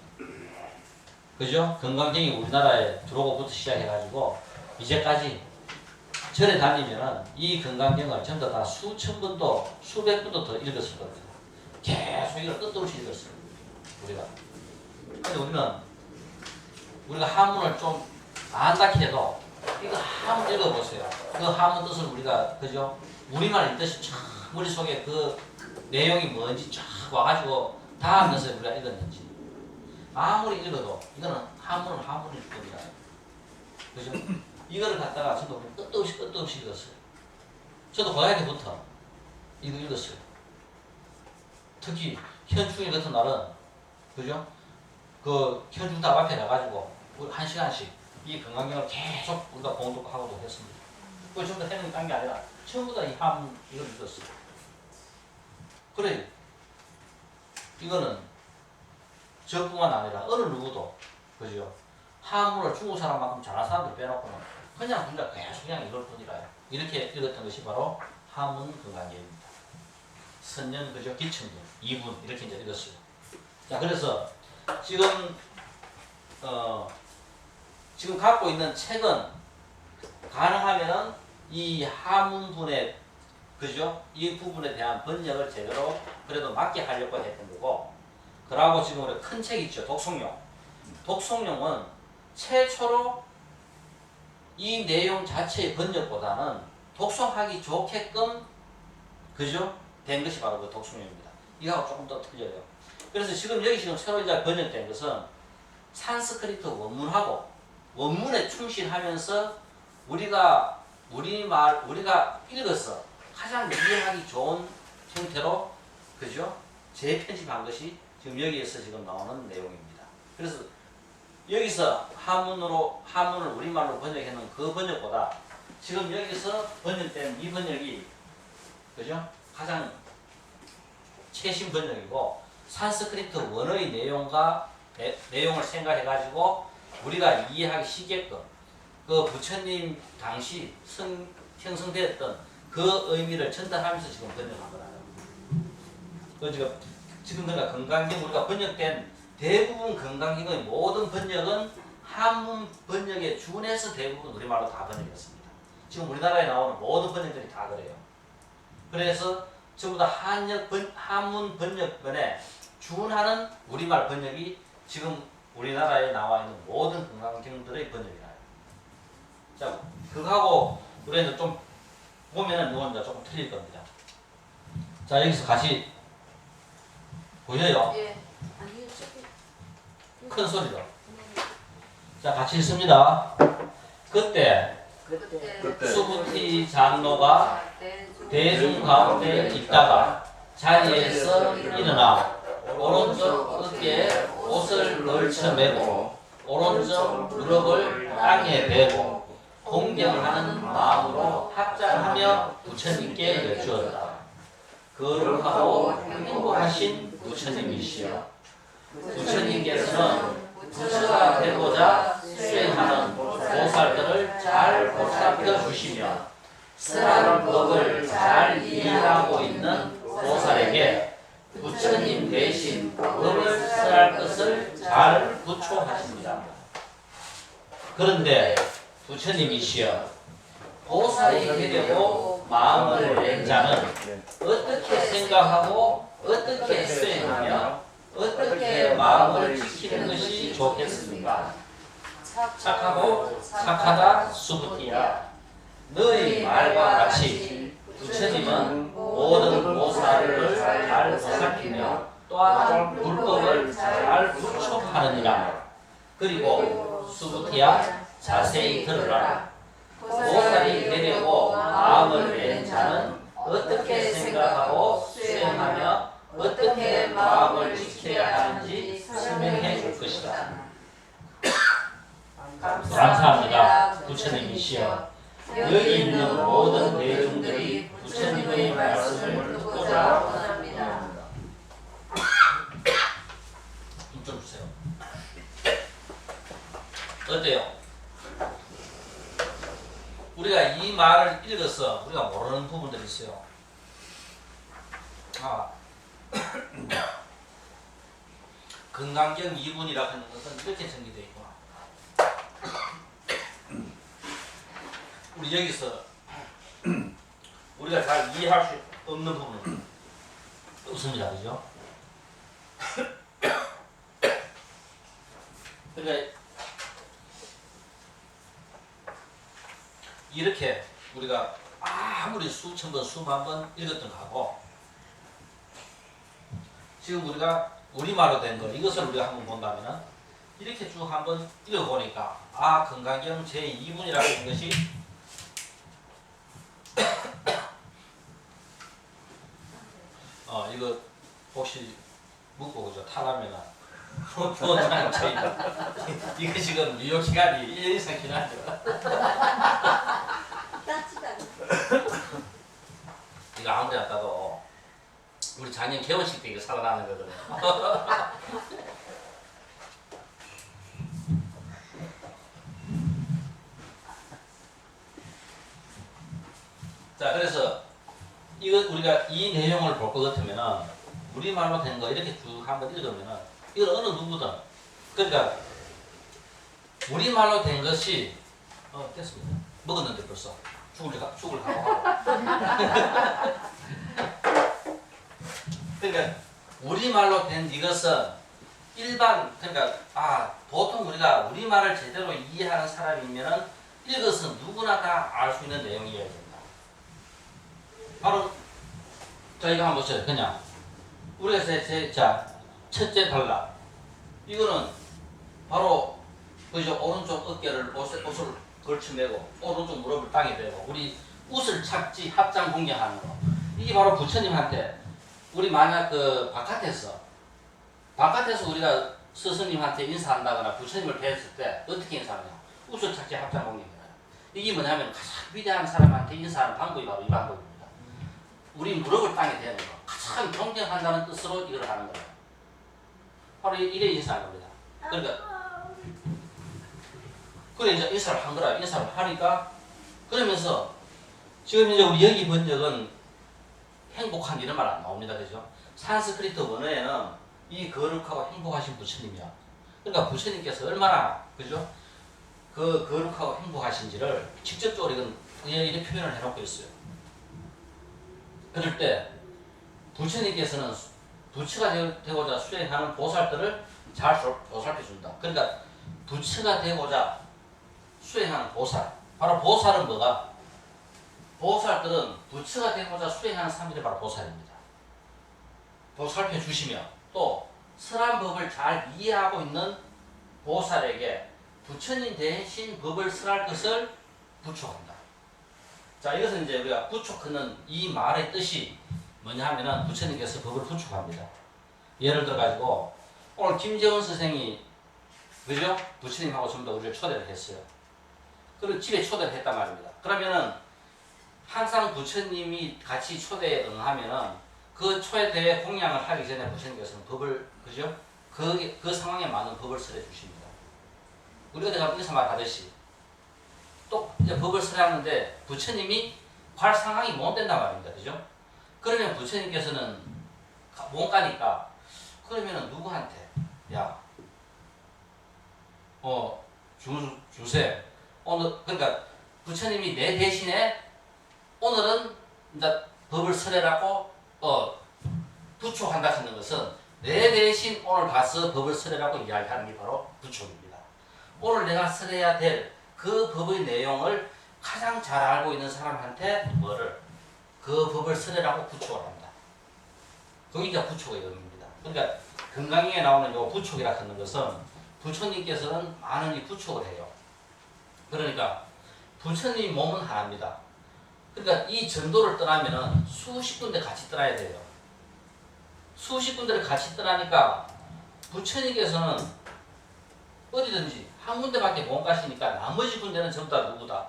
Speaker 1: 그죠? 건강경이 우리나라에 들어오고부터 시작해가지고 이제까지 절에 다니면은 이 건강경을 전부 다 수천 번도 수백 번도 더 읽었을 겁니다. 계속 이걸 끝도 없이 읽었어요. 우리가. 근데 우리가 한문을 좀 안다키 해도 이거 한문 읽어보세요. 그 한문 뜻을 우리가 그죠? 우리말 읽듯이 쫙 머릿속에 그 내용이 뭔지 쫙 와가지고 다 하면서 우리가 읽었는지 아무리 읽어도 이거는 한문은 한문일 뿐이라 그죠? 이거를 갖다가 저도 끝도 없이 읽었어요. 저도 고등학교부터 이거 읽었어요. 특히 현충일 같은 날은 그죠? 그 현충답 앞에 나가지고 한 시간씩 이 건강경을 계속 우리가 봉독하고도 했습니다. 그걸 전부 다 해는 딴 게 아니라 전부 다 이 한문 이걸 읽었어요. 그래 이거는 저뿐만 아니라 어느 누구도 그죠? 한문을 중국 사람만큼 잘하는 사람들 빼놓고는 그냥 우리가 계속 그냥 이걸 뿐이라요. 이렇게 읽었던 것이 바로 한문 건강경입니다. 선nhân 그죠? 기층분 2분 이렇게 이제 읽었어요. 자 그래서 지금 지금 갖고 있는 책은 가능하면은 이 한문분의 그죠? 이 부분에 대한 번역을 제대로 그래도 맞게 하려고 했던 거고, 그러고 지금 우리 큰 책 있죠? 독송용. 독송용은 최초로 이 내용 자체의 번역보다는 독송하기 좋게끔 그죠? 된 것이 바로 그 독송용입니다. 이거하고 조금 더 틀려요. 그래서 지금 여기 새로 이제 번역된 것은 산스크리트 원문하고 원문에 충실하면서 우리가 읽어서 가장 이해하기 좋은 형태로 그죠? 재편집한 것이 지금 여기에서 지금 나오는 내용입니다. 그래서 여기서 한문을 우리말로 번역해놓은 그 번역보다 지금 여기서 번역된 이 번역이 그죠? 가장 최신 번역이고 산스크리트 원어의 내용을 생각해가지고 우리가 이해하기 쉽게끔 그 부처님 당시 형성되었던 그 의미를 전달하면서 지금 번역한 거라요. 지금 그러니까 건강경 우리가 번역된 대부분 건강경의 모든 번역은 한문 번역에 준해서 대부분 우리말로 다 번역했습니다. 지금 우리나라에 나오는 모든 번역들이 다 그래요. 그래서 전부 다 한문 번역본에 준하는 우리말 번역이 지금 우리나라에 나와 있는 모든 건강경들의 번역이라요. 자, 그거하고 우리는 좀 보면은 이건 이제 조금 틀릴 겁니다. 자, 여기서 같이 보여요?
Speaker 2: 예.
Speaker 1: 큰 소리로. 자, 같이 읽습니다. 그때 수부티 장로가 대중 가운데 있다가 자리에서 일어나 오른쪽 어깨에 옷을 걸쳐매고 오른쪽 무릎을 땅에 대고 공경하는 마음으로 합장하며 부처님께 여쭈었다. 거룩하고 행복하신 부처님이시여, 부처님께서는 부처가 되고자 수행하는 보살들을 잘 보살펴 주시며 쓰라는 법을 잘 이해하고 있는 보살에게 부처님 대신 법을 쓰할 것을 잘 부초하십니다. 그런데 부처님이시여, 보살이 되려고 마음을 낸 자는 어떻게 생각하고 어떻게 수행하며 어떻게 마음을 지키는 것이 좋겠습니까? 착하고 착하다 수부티야, 너희 말과 같이 부처님은 모든 보살을 잘 보살피며 또한 불법을 잘 부촉하느니라. 그리고 수부티야, 자세히 들으라. 보살이 되려고 마음을 낸 자는 어떻게 생각하고 수행하며 어떻게 마음을 지켜야 하는지 설명해 줄 것이다. 감사합니다. 부처님이시여, 여기 있는 모든 대중들이 부처님의 말씀을 듣고자 원합니다. 좀 주세요. 어때요? 우리가 이 말을 읽어서 우리가 모르는 부분들이 있어요. 건강경 2분이라고 하는 것은 이렇게 정리되어 있구나. 우리 여기서 우리가 잘 이해할 수 없는 부분은 없습니다. 그죠? 그러니까 이렇게 우리가 아무리 수천 번, 수만 번 읽었던 거하고 지금 우리가 우리말로 된 거, 이것을 우리가 한번 본다면은 이렇게 쭉 한번 읽어보니까 건강경 제2분이라고 하는 것이 이거 혹시 묻고 그죠? 타라면은 부원장 저희가 이거 지금 뉴욕 시간이 1년 이상 지났죠. 이거 아무리 안 따도 우리 작년 개원식 때 이거 살아나는 거거든요. 자, 그래서 이거 우리가 이 내용을 볼 것 같으면은 우리말로 된 거 이렇게 쭉 한번 읽으면은 이건 어느 누구든, 그러니까 우리말로 된 것이 됐습니다. 먹었는데 벌써 죽을 각오하고. 그러니까 우리말로 된 이것은 일반, 그러니까 보통 우리가 우리말을 제대로 이해하는 사람이면은 이것은 누구나 다 알 수 있는 내용이어야 된다. 바로 자, 이거 한번 보세요. 그냥 우리가 자 첫째 단락, 이거는 바로 그죠? 오른쪽 어깨를 옷을 걸쳐매고 오른쪽 무릎을 땅에 대고 우리 웃을 착지 합장 공경하는 거, 이게 바로 부처님한테 우리 만약 바깥에서 우리가 스승님한테 인사한다거나 부처님을 뵀을 때 어떻게 인사하냐? 웃을 착지 합장 공경이에요. 이게 뭐냐면 가장 위대한 사람한테 인사하는 방법이 바로 이 방법입니다. 우리 무릎을 땅에 대는 거, 가장 존경한다는 뜻으로 이걸 하는 거예요. 바로 이래 인사하는 겁니다. 그러니까 그래 이제 인사를 한 거라. 인사를 하니까 그러면서 지금 이제 우리 여기 번역은 행복한 이런 말 안 나옵니다. 그죠? 산스크리트 원어에는 이 거룩하고 행복하신 부처님이야. 그러니까 부처님께서 얼마나, 그죠? 그 거룩하고 행복하신지를 직접적으로 이건 이렇게 표현을 해놓고 있어요. 그럴 때 부처님께서는 부처가 되고자 수행하는 보살들을 잘 보살펴준다. 그러니까 부처가 되고자 수행하는 보살. 바로 보살은 뭐가? 보살들은 부처가 되고자 수행하는 사람들이 바로 보살입니다. 보살펴 주시며 또 설한 법을 잘 이해하고 있는 보살에게 부처님 대신 법을 설할 것을 부촉한다. 자, 이것은 이제 우리가 부촉하는 이 말의 뜻이 뭐냐 하면은 부처님께서 법을 부촉합니다. 예를 들어 가지고 오늘 김재원 선생이 그죠? 부처님하고 전부 다 우리를 초대를 했어요. 그리고 집에 초대를 했단 말입니다. 그러면은 항상 부처님이 같이 초대에 응하면은 그 초대에 공양을 하기 전에 부처님께서는 법을 그죠? 그 상황에 맞는 법을 설해 주십니다. 우리 어디 가면 인사말 하듯이 또 이제 법을 설하는데 부처님이 갈 상황이 못 된단 말입니다. 그죠? 그러면 부처님께서는 못 가니까 그러면은 누구한테 야 주세 오늘 그러니까 부처님이 내 대신에 오늘은 이제 법을 설해라고 부촉한다 하는 것은 내 대신 오늘 가서 법을 설해라고 이야기하는 게 바로 부촉입니다. 오늘 내가 설해야 될 그 법의 내용을 가장 잘 알고 있는 사람한테 그 법을 설해라고 부촉을 한다. 그게 이제 부촉의 의미입니다. 그러니까 금강경에 나오는 요 부촉이라 하는 것은 부처님께서는 많은 이 부촉을 해요. 그러니까 부처님 몸은 하나입니다. 그러니까 이 전도를 떠나면은 수십 군데 같이 떠나야 돼요. 수십 군데를 같이 떠나니까 부처님께서는 어디든지 한 군데밖에 못 가시니까 나머지 군데는 전부 다 누구다?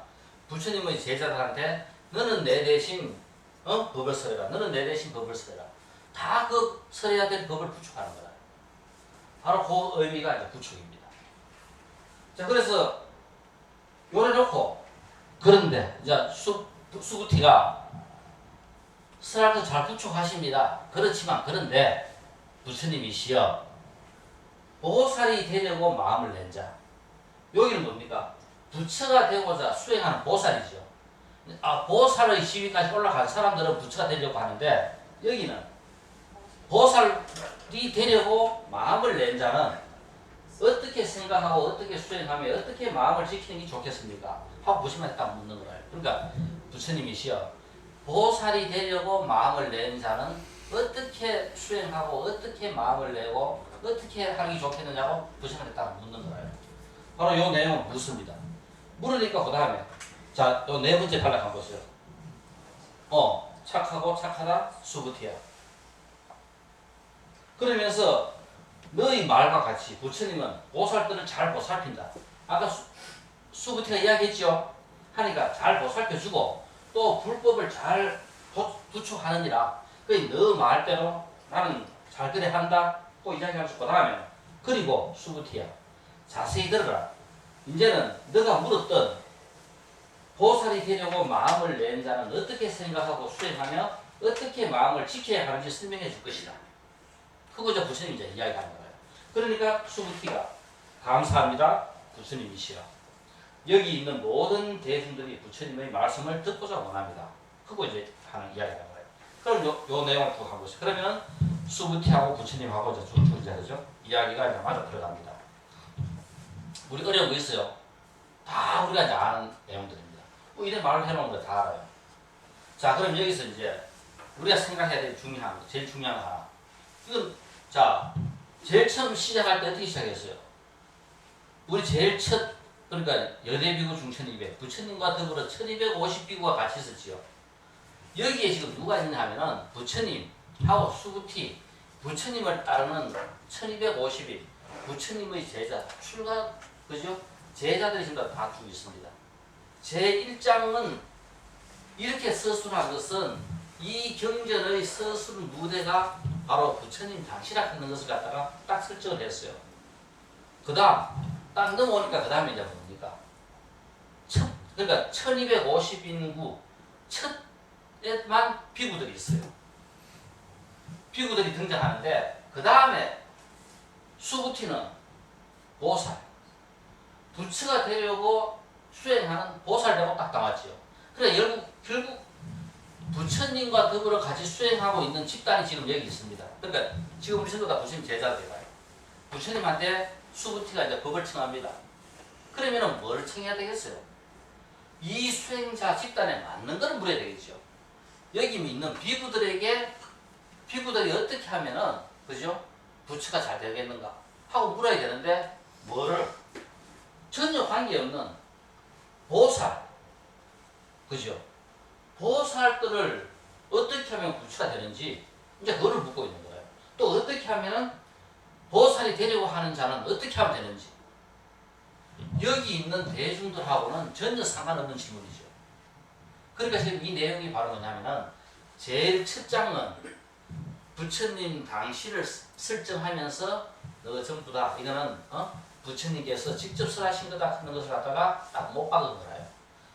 Speaker 1: 부처님의 제자들한테 너는 내 대신 법을 설해라. 너는 내 대신 법을 설해라. 다 그 설해야 될 법을 부촉하는 거다. 바로 그 의미가 이제 부촉입니다. 자, 그래서 요래 놓고 그런데 이제 수구티가 설할 잘 부촉하십니다. 그렇지만 그런데 부처님이시여 보살이 되려고 마음을 낸 자. 여기는 뭡니까? 부처가 되고자 수행하는 보살이죠. 보살의 시위까지 올라간 사람들은 부처가 되려고 하는데 여기는 보살이 되려고 마음을 낸 자는 어떻게 생각하고 어떻게 수행하며 어떻게 마음을 지키는 게 좋겠습니까? 하고 부처님한테 딱 묻는 거예요. 그러니까 부처님이시여 보살이 되려고 마음을 낸 자는 어떻게 수행하고 어떻게 마음을 내고 어떻게 하기 좋겠느냐고 부처님한테 딱 묻는 거예요. 바로 요 내용을 묻습니다. 물으니까 그 다음에 자, 요 네 번째 단락 한번 보세요. 착하고 착하다 수부티야. 그러면서 너희 말과 같이 부처님은 보살들을 잘 보살핀다. 아까 수부티가 이야기했죠. 하니까 잘 보살펴주고 또 불법을 잘 부촉하느니라. 너 말대로 나는 잘 그래 한다. 또 이야기하면서 그 다음에 그리고 수부티야. 자세히 들어라. 이제는 너가 물었던 보살이 되려고 마음을 낸 자는 어떻게 생각하고 수행하며 어떻게 마음을 지켜야 하는지 설명해 줄 것이다. 그거 이제 부처님이 이제 이야기하는 거예요. 그러니까 수부티가 감사합니다. 부처님이시여. 여기 있는 모든 대중들이 부처님의 말씀을 듣고자 원합니다. 그거 이제 하는 이야기가 거예요. 그럼 요 내용을 쭉 한번 보세요. 그러면 수부티하고 부처님하고 이제 쭉쭉 이제 하죠. 이야기가 이제 맞아 들어갑니다. 우리 어려운 거 있어요. 다 우리가 이제 아는 내용들입니다. 이런 말을 해놓은 거 다 알아요. 자, 그럼 여기서 이제 우리가 생각해야 될 중요한 거, 제일 중요한 거 하나. 이건 자, 제일 처음 시작할 때 어떻게 시작했어요? 우리 제일 첫 그러니까 여대비구 중천200 부처님과 더불어 1250비구가 같이 있었지요. 여기에 지금 누가 있냐 하면은 부처님하고 수부티 부처님을 따르는 1250인 부처님의 제자 출가 그죠? 제자들이 지금 다 쭉 있습니다. 제1장은 이렇게 서술한 것은 이 경전의 서술 무대가 바로 부처님 당시라 하는 것을 갖다가 딱 설정을 했어요. 그 다음 딱 넘어오니까 그 다음에 이제 뭡니까? 그러니까 1250인구 첫에만 비구들이 있어요. 비구들이 등장하는데 그 다음에 수부티는 보살. 부처가 되려고 수행하는 보살되고 딱 나왔지요. 그래 결국 부처님과 더불어 같이 수행하고 있는 집단이 지금 여기 있습니다. 그러니까 지금 우리 전부 다 부처님 제자들이에요. 부처님한테 수부티가 이제 법을 청합니다. 그러면은 뭘 청해야 되겠어요? 이 수행자 집단에 맞는 걸 물어야 되겠죠. 여기 있는 비구들이 어떻게 하면은 그죠? 부처가 잘 되겠는가 하고 물어야 되는데 뭐를 전혀 관계없는 보살 그죠? 보살들을 어떻게 하면 부처가 되는지 이제 그거를 묻고 있는 거예요. 또 어떻게 하면은 보살이 되려고 하는 자는 어떻게 하면 되는지 여기 있는 대중들하고는 전혀 상관없는 질문이죠. 그러니까 지금 이 내용이 바로 뭐냐면은 제일 첫 장은 부처님 당시를 설정하면서 너 전부 다 이거는 부처님께서 직접 설하신 거다 하는 것을 갖다가 딱 못 박은 거라요.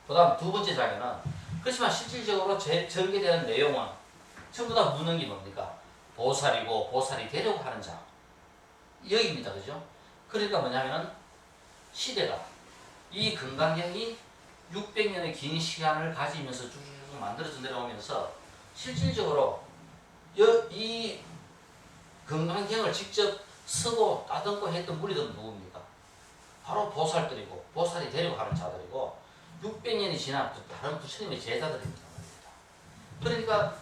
Speaker 1: 그 다음 두 번째 장에는 그렇지만 실질적으로 전개되는 내용은 전부 다 묻는 게 뭡니까? 보살이고 보살이 되려고 하는 자 여기입니다. 그죠? 그러니까 뭐냐면은 시대가 이 금강경이 600년의 긴 시간을 가지면서 쭉 만들어져 내려오면서 실질적으로 이 금강경을 직접 쓰고 따듬고 했던 무리들은 누굽니까? 바로 보살들이고 보살이 되려고 하는 자들이고 600년이 지난 다른 부처님의 제자들입니다. 그러니까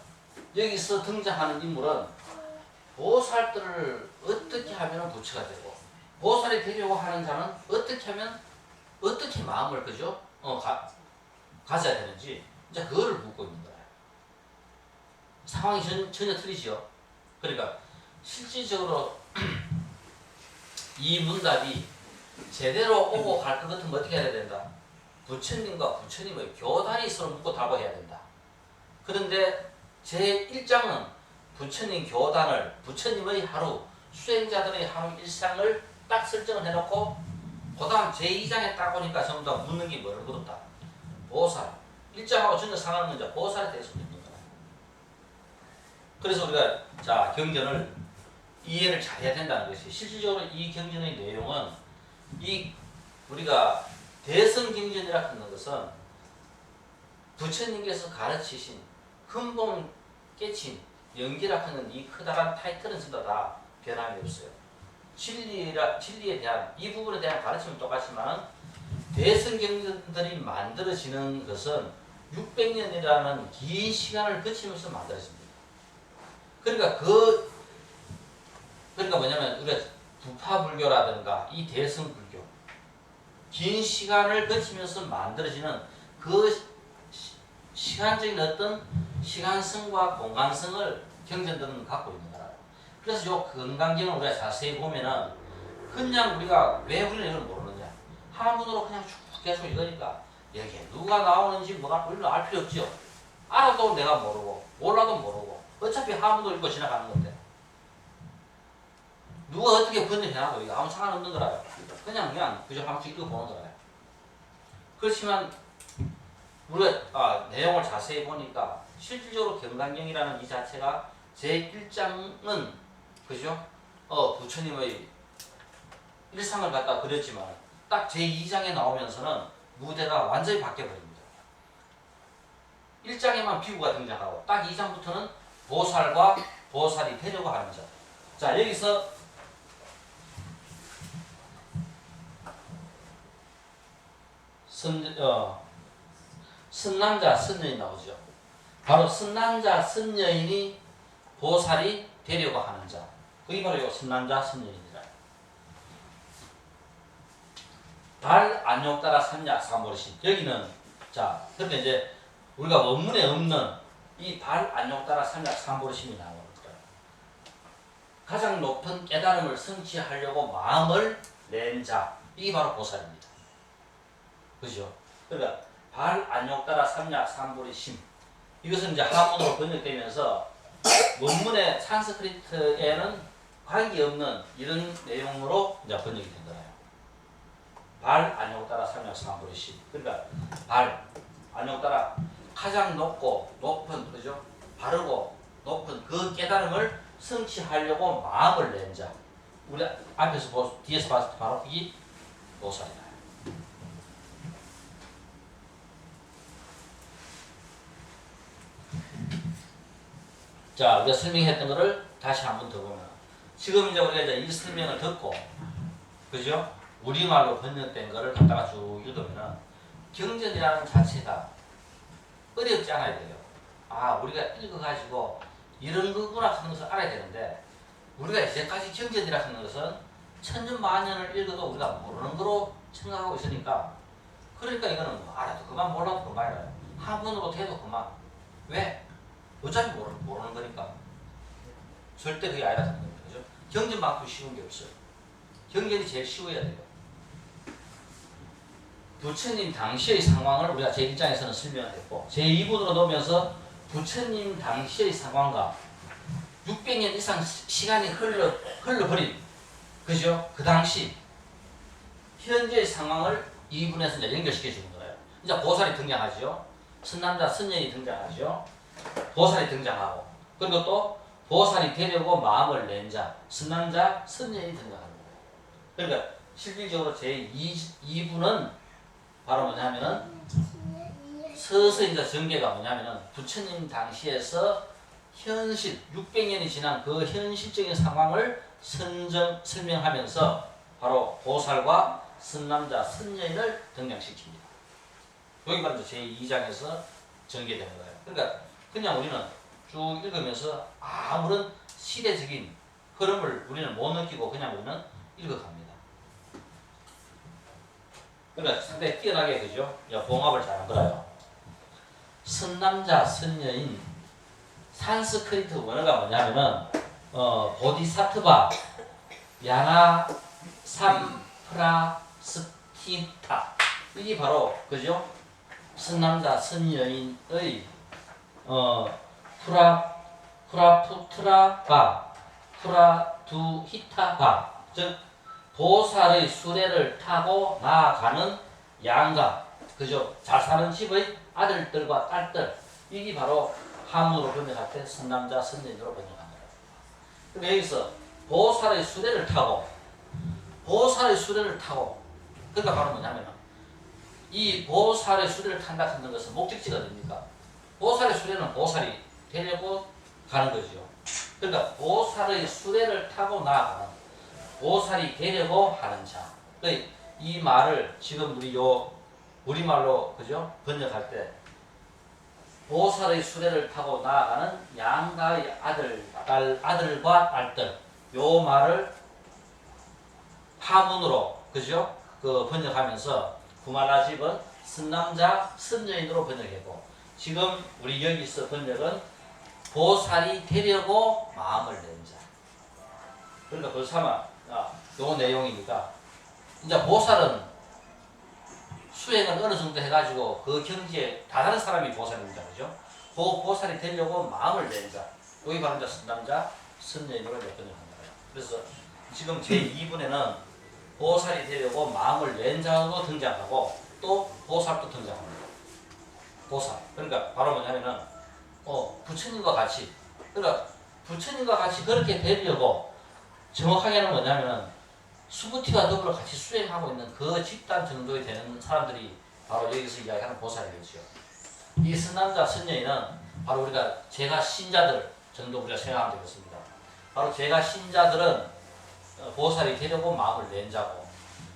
Speaker 1: 여기서 등장하는 인물은 보살들을 어떻게 하면 부처가 되고 보살이 되려고 하는 자는 어떻게 하면 어떻게 마음을 그죠? 가져야 되는지 이제 그거를 묻고 있는 거예요. 상황이 전혀 틀리죠. 그러니까 실질적으로 이 문답이 제대로 오고 갈 것 같으면 어떻게 해야 된다? 부처님과 부처님의 교단이 서로 묻고 답을 해야 된다. 그런데 제1장은 부처님 교단을 부처님의 하루 수행자들의 하루 일상을 딱 설정을 해놓고 그 다음 제2장에 딱 보니까 전부 다 묻는 게 뭐를 묻었다? 보살. 1장하고 전혀 상관없는 자 보살에 대해서 묻는 거야. 그래서 우리가 자 경전을 이해를 잘 해야 된다는 것이 실질적으로 이 경전의 내용은 이 우리가 대성경전이라 하는 것은 부처님께서 가르치신 근본 깨친 연기라 하는 이 커다란 타이틀은 전부 다 변함이 없어요. 진리에 대한 이 부분에 대한 가르침은 똑같지만 대성경전들이 만들어지는 것은 600년이라는 긴 시간을 거치면서 만들어집니다. 그러니까 뭐냐면 우리가 부파불교라든가 이 대성불교 긴 시간을 거치면서 만들어지는 그 시간적인 어떤 시간성과 공간성을 경전들은 갖고 있는 거라. 그래서 요 금강경을 우리가 자세히 보면은 그냥 우리가 왜 우리는 이걸 모르느냐 한문으로 그냥 쭉 계속 읽으니까 여기에 누가 나오는지 뭐가 우리는 알 필요 없죠. 알아도 내가 모르고 몰라도 모르고 어차피 한문으로 읽고 지나가는 건데 누가 어떻게 번역해놔도 이거 아무 상관없는 거라요. 그냥 그저 한 번씩 읽어보는 거라요. 그렇지만 우리가 내용을 자세히 보니까 실질적으로 경강경이라는 이 자체가 제1장은 그죠? 부처님의 일상을 갖다 그렸지만 딱 제2장에 나오면서는 무대가 완전히 바뀌어버립니다. 1장에만 비구가 등장하고 딱 2장부터는 보살과 보살이 되려고 하는 자. 자 여기서 선남자, 선녀인 나오죠. 바로 선남자, 선녀인이 보살이 되려고 하는 자. 그게 바로 이 선남자, 선녀인이라. 발, 안욕 따라 삼약, 삼보르신. 여기는 자, 그러니까 이제 우리가 원문에 없는 이 발, 안욕 따라 삼약, 삼보르신이 나오는 거예요. 가장 높은 깨달음을 성취하려고 마음을 낸 자. 이게 바로 보살입니다. 그죠? 그러니까 발, 안욕 따라 삼약, 삼보르심. 이것은 이제 한문으로 번역되면서 원문의 산스크리트에는 관계없는 이런 내용으로 이제 번역이 된 거예요. 발, 안욕 따라 삼약, 삼보르심. 그러니까 발, 안욕 따라 가장 높은 그죠? 바르고 높은 그 깨달음을 성취하려고 마음을 낸 자. 우리 앞에서 뒤에서 봤을 때 바로 이 보살이다. 자, 우리가 설명했던 거를 다시 한 번 더 보면 지금 이제 우리가 이제 이 설명을 듣고 그죠? 우리말로 번역된 거를 갖다가 쭉 읽으면은 경전이라는 자체가 어렵지 않아야 돼요. 아, 우리가 읽어가지고 이런 거구나 하는 것을 알아야 되는데 우리가 이제까지 경전이라 하는 것은 천년만년을 읽어도 우리가 모르는 거로 생각하고 있으니까 그러니까 이거는 뭐 알아도 그만 몰라도 그만이에요. 한번으로 돼도 그만. 왜? 어차피 모르는 거니까. 절대 그게 아니라는 겁니다. 그죠? 경전만큼 쉬운 게 없어요. 경전이 제일 쉬워야 돼요. 부처님 당시의 상황을 우리가 제1장에서는 설명을 했고 제2부로 놓으면서 부처님 당시의 상황과 600년 이상 시간이 흘러버린 그죠? 그 당시 현재의 상황을 2분에서 이제 연결시켜 주는 거예요. 이제 보살이 등장하죠. 선남자, 선녀이 등장하죠. 보살이 등장하고 그리고 또 보살이 되려고 마음을 낸 자, 선남자, 선녀이 등장하는 거예요. 그러니까 실질적으로 제2부는 바로 뭐냐면은 서서히 이제 전개가 뭐냐면은 부처님 당시에서 현실 600년이 지난 그 현실적인 상황을 설명하면서 바로 보살과 선남자, 선녀인을 등장시킵니다. 여기 바로 제2장에서 전개되는 거예요. 그러니까 그냥 우리는 쭉 읽으면서 아무런 시대적인 흐름을 우리는 못 느끼고 그냥 우리는 읽어갑니다. 그러니까 상당히 뛰어나게 그죠? 봉합을 잘한 거라요. 선남자, 선녀인 산스크리트 원어가 뭐냐면은 보디사트바 야나 삼프라스티타 이게 바로 그죠? 선남자, 선녀인의 프라푸트라바 프라두히타바 즉 보살의 수레를 타고 나아가는 양가 그죠? 잘 사는 집의 아들들과 딸들 이게 바로 한문으로 번역할 때 선남자, 선녀인으로 번역한 거예요. 그럼 여기서 보살의 수레를 타고 그러니까 바로 뭐냐면 이 보살의 수레를 탄다 하는 것은 목적지가 됩니까? 보살의 수레는 보살이 되려고 가는 거죠. 그러니까 보살의 수레를 타고 나아가는 보살이 되려고 하는 자. 그러니까 이 말을 지금 우리말로 그죠? 번역할 때 보살의 수레를 타고 나아가는 양가의 아들과 딸들 요 말을 하문으로 그죠? 그 번역하면서 구말라집은 선남자, 선녀인으로 번역했고 지금 우리 여기서 번역은 보살이 되려고 마음을 낸 자. 그러니까 그렇다면 요 내용이니까 이제 보살은 수행을 어느 정도 해가지고 그 경지에 다다른 사람이 보살입니다. 그죠? 그 보살이 되려고 마음을 낸 자. 여기 바로 이제 선남자, 선녀인으로 번역한 거예요. 그래서 지금 제2분에는 보살이 되려고 마음을 낸 자도 등장하고 또 보살도 등장합니다. 보살. 그러니까 바로 뭐냐면은 부처님과 같이 그러니까 부처님과 같이 그렇게 되려고 정확하게는 뭐냐면은 수부티와 더불어 같이 수행하고 있는 그 집단 정도에 되는 사람들이 바로 여기서 이야기하는 보살이겠죠. 이 선남자, 선녀인은 바로 우리가 제가 신자들 정도 우리가 생각하면 되겠습니다. 바로 제가 신자들은 보살이 되려고 마음을 낸 자고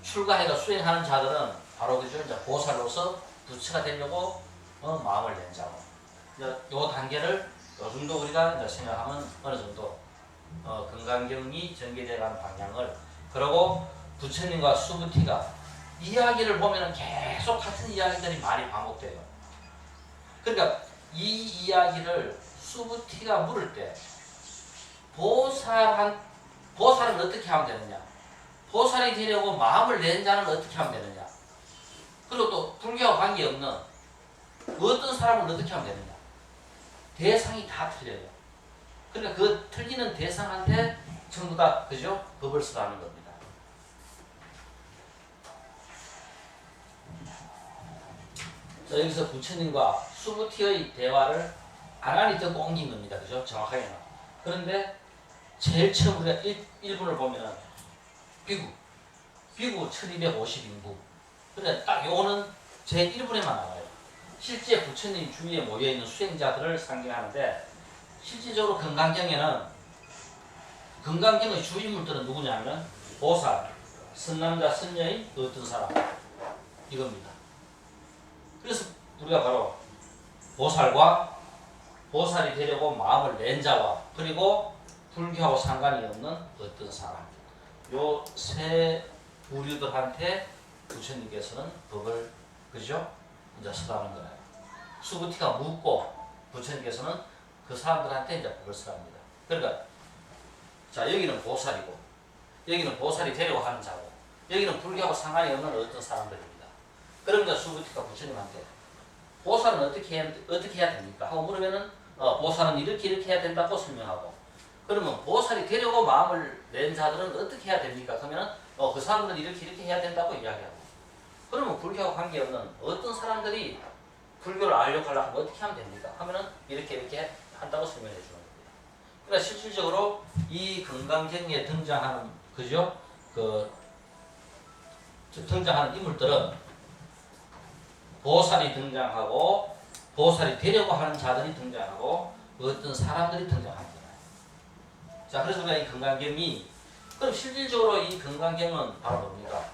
Speaker 1: 출가해서 수행하는 자들은 바로 그죠? 이제 보살로서 부처가 되려고 마음을 낸 자고 요 단계를 요 정도 우리가 이제 생각하면 어느 정도 금강경이 전개되어가는 방향을 그리고 부처님과 수부티가 이야기를 보면은 계속 같은 이야기들이 많이 반복돼요. 그러니까 이 이야기를 수부티가 물을 때 보살은 어떻게 하면 되느냐? 보살이 되려고 마음을 낸 자는 어떻게 하면 되느냐? 그리고 또 불교와 관계없는 어떤 사람을 어떻게 하면 되느냐? 대상이 다 틀려요. 그러니까 그 틀리는 대상한테 전부 다 그죠? 법을 쓰라는 겁니다. 자, 여기서 부처님과 수부티의 대화를 아란히 듣고 옮긴 겁니다. 그죠? 정확하게는. 그런데 제일 처음 우리가 1분을 보면은 비구 1250인구. 근데 딱 요거는 제 1분에만 나와요. 실제 부처님 주위에 모여있는 수행자들을 상징하는데 실질적으로 금강경의 주인물들은 누구냐면 보살, 선남자, 선녀의 어떤 사람 이겁니다. 그래서 우리가 바로 보살이 되려고 마음을 낸 자와 그리고 불교하고 상관이 없는 어떤 사람 요 세 부류들한테 부처님께서는 법을 그죠? 이제 쓰라는 거예요. 수부티가 묻고 부처님께서는 그 사람들한테 이제 법을 쓰랍니다. 그러니까 자 여기는 보살이고 여기는 보살이 되려고 하는 자고 여기는 불교하고 상관이 없는 어떤 사람들입니다. 그러니까 수부티가 부처님한테 보살은 어떻게 해야 됩니까? 하고 물으면은 보살은 이렇게 해야 된다고 설명하고 그러면 보살이 되려고 마음을 낸 자들은 어떻게 해야 됩니까? 그러면 그 사람들은 이렇게 해야 된다고 이야기하고 그러면 불교하고 관계없는 어떤 사람들이 불교를 알려고 하려고 하면 어떻게 하면 됩니까? 하면은 이렇게 한다고 설명해 주는 겁니다. 그러니까 실질적으로 이 금강경에 등장하는 그죠? 등장하는 인물들은 보살이 등장하고 보살이 되려고 하는 자들이 등장하고 어떤 사람들이 등장합니다. 자, 그래서 우리가 이 금강경이 그럼 실질적으로 이 금강경은 바로 뭡니까?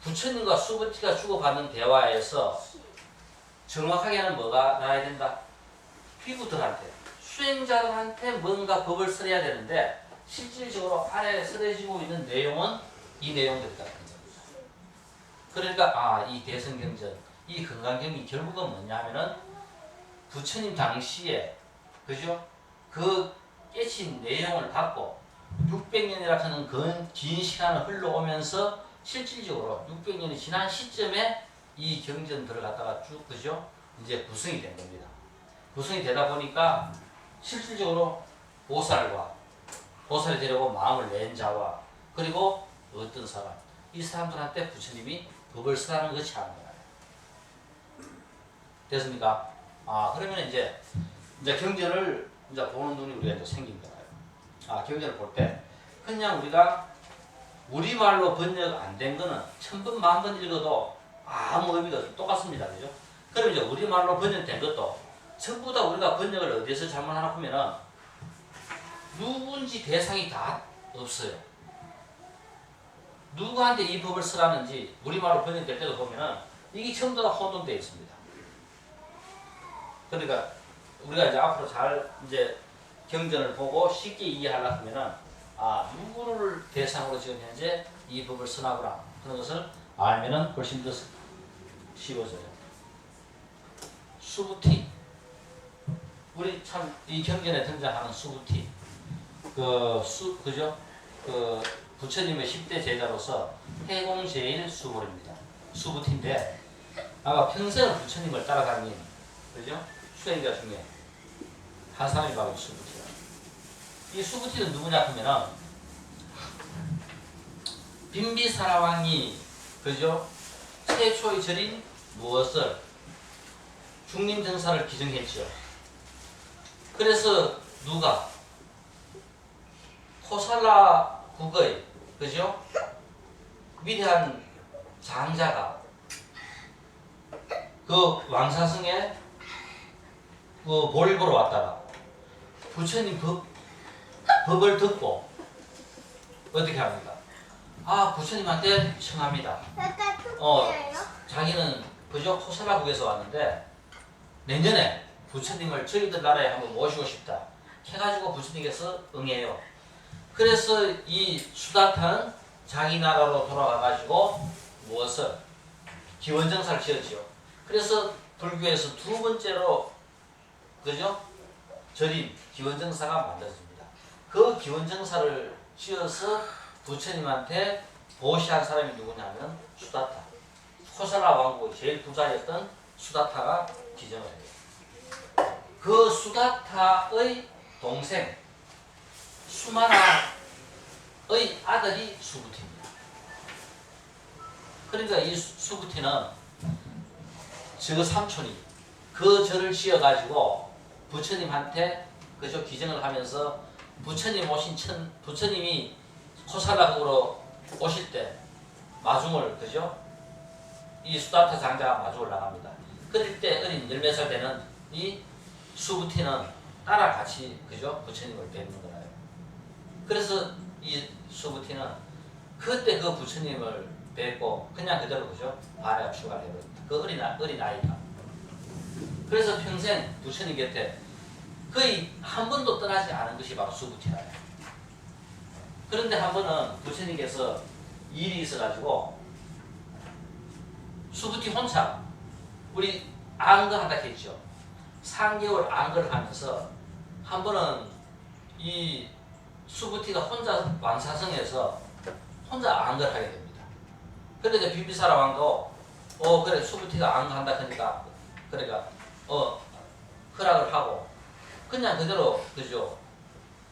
Speaker 1: 부처님과 수부티가 주고받는 대화에서 정확하게는 뭐가 나야 된다? 비구들한테 수행자들한테 뭔가 법을 써야 되는데 실질적으로 아래에 쓰여지고 있는 내용은 이 내용들 같은 겁니다. 그러니까 이 대성경전, 이 금강경이 결국은 뭐냐 하면은 부처님 당시에 그죠? 그 깨친 내용을 갖고 600년이라 하는 긴 시간을 흘러오면서 실질적으로 600년이 지난 시점에 이 경전들을 갖다가 쭉 그죠? 이제 구성이 된 겁니다. 구성이 되다 보니까 실질적으로 보살이 되려고 마음을 낸 자와 그리고 어떤 사람 이 사람들한테 부처님이 법을 쓰라는 것이 아니에요. 됐습니까? 그러면 이제 경전을 이제 보는 눈이 우리가 이제 생긴 거예요. 경전을 볼 때 그냥 우리가 우리말로 번역 안 된 거는 천번 만번 읽어도 아무 의미가 없어요. 똑같습니다. 그죠? 그럼 이제 우리말로 번역된 것도 전부 다 우리가 번역을 어디에서 잘못하나 보면은 누군지 대상이 다 없어요. 누구한테 이 법을 쓰라는지 우리말로 번역될 때도 보면은 이게 전부 다 혼돈되어 있습니다. 그러니까 우리가 이제 앞으로 잘 이제 경전을 보고 쉽게 이해하려고 하면은 누구를 대상으로 지금 현재 이 법을 쓰나구나 그런 것을 알면은 훨씬 더 쉬워져요. 수부티 우리 참 이 경전에 등장하는 수부티 그죠? 부처님의 10대 제자로서 해공제일 수보입니다. 수부티인데 아마 평생을 부처님을 따라다닌 그죠? 수행자 중에 한 사람이 바로 수부티예요. 이 수부티는 누구냐 하면은 빈비사라왕이 그죠? 최초의 절인 무엇을 중림정사를 기증했죠. 그래서 누가 코살라 국의 그죠? 위대한 장자가 그 왕사성에 볼을 보러 왔다가 부처님 법을 듣고 어떻게 합니까? 부처님한테 청합니다. 자기는 그저 코살라국에서 왔는데 내년에 부처님을 저희들 나라에 한번 모시고 싶다. 해가지고 부처님께서 응해요. 그래서 이 수다타는 자기 나라로 돌아가가지고 무엇을 기원정사를 지었지요. 그래서 불교에서 두 번째로 그죠? 절인 기원정사가 만들어집니다. 그 기원정사를 지어서 부처님한테 보시한 사람이 누구냐면 수다타. 코살라 왕국의 제일 부자였던 수다타가 기증을 해요. 그 수다타의 동생 수마나의 아들이 수부티입니다. 그러니까 이 수부티는 저 삼촌이 그 절을 지어가지고 부처님한테 그저 기증을 하면서 부처님이 코살라국으로 오실 때 마중을 그죠? 이 수다타 장자가 마중을 나갑니다. 그럴 때 어린 10몇 살 되는 이 수부티는 따라 같이 그죠? 부처님을 뵙는 거라요. 그래서 이 수부티는 그때 그 부처님을 뵙고 그냥 그대로 그죠? 반야가 출가를 해버립니다. 그 어린아이가. 그래서 평생 부처님 곁에 거의 한 번도 떠나지 않은 것이 바로 수부티라요. 그런데 한 번은 부처님께서 일이 있어가지고 수부티 혼자 우리 안거한다 했죠. 3개월 안거를 하면서 한 번은 이 수부티가 혼자 왕사성에서 혼자 안거를 하게 됩니다. 근데 이제 비비사라 왕도 그래 수부티가 안거한다 하니까 그러니까 허락을 하고 그냥 그대로 그죠.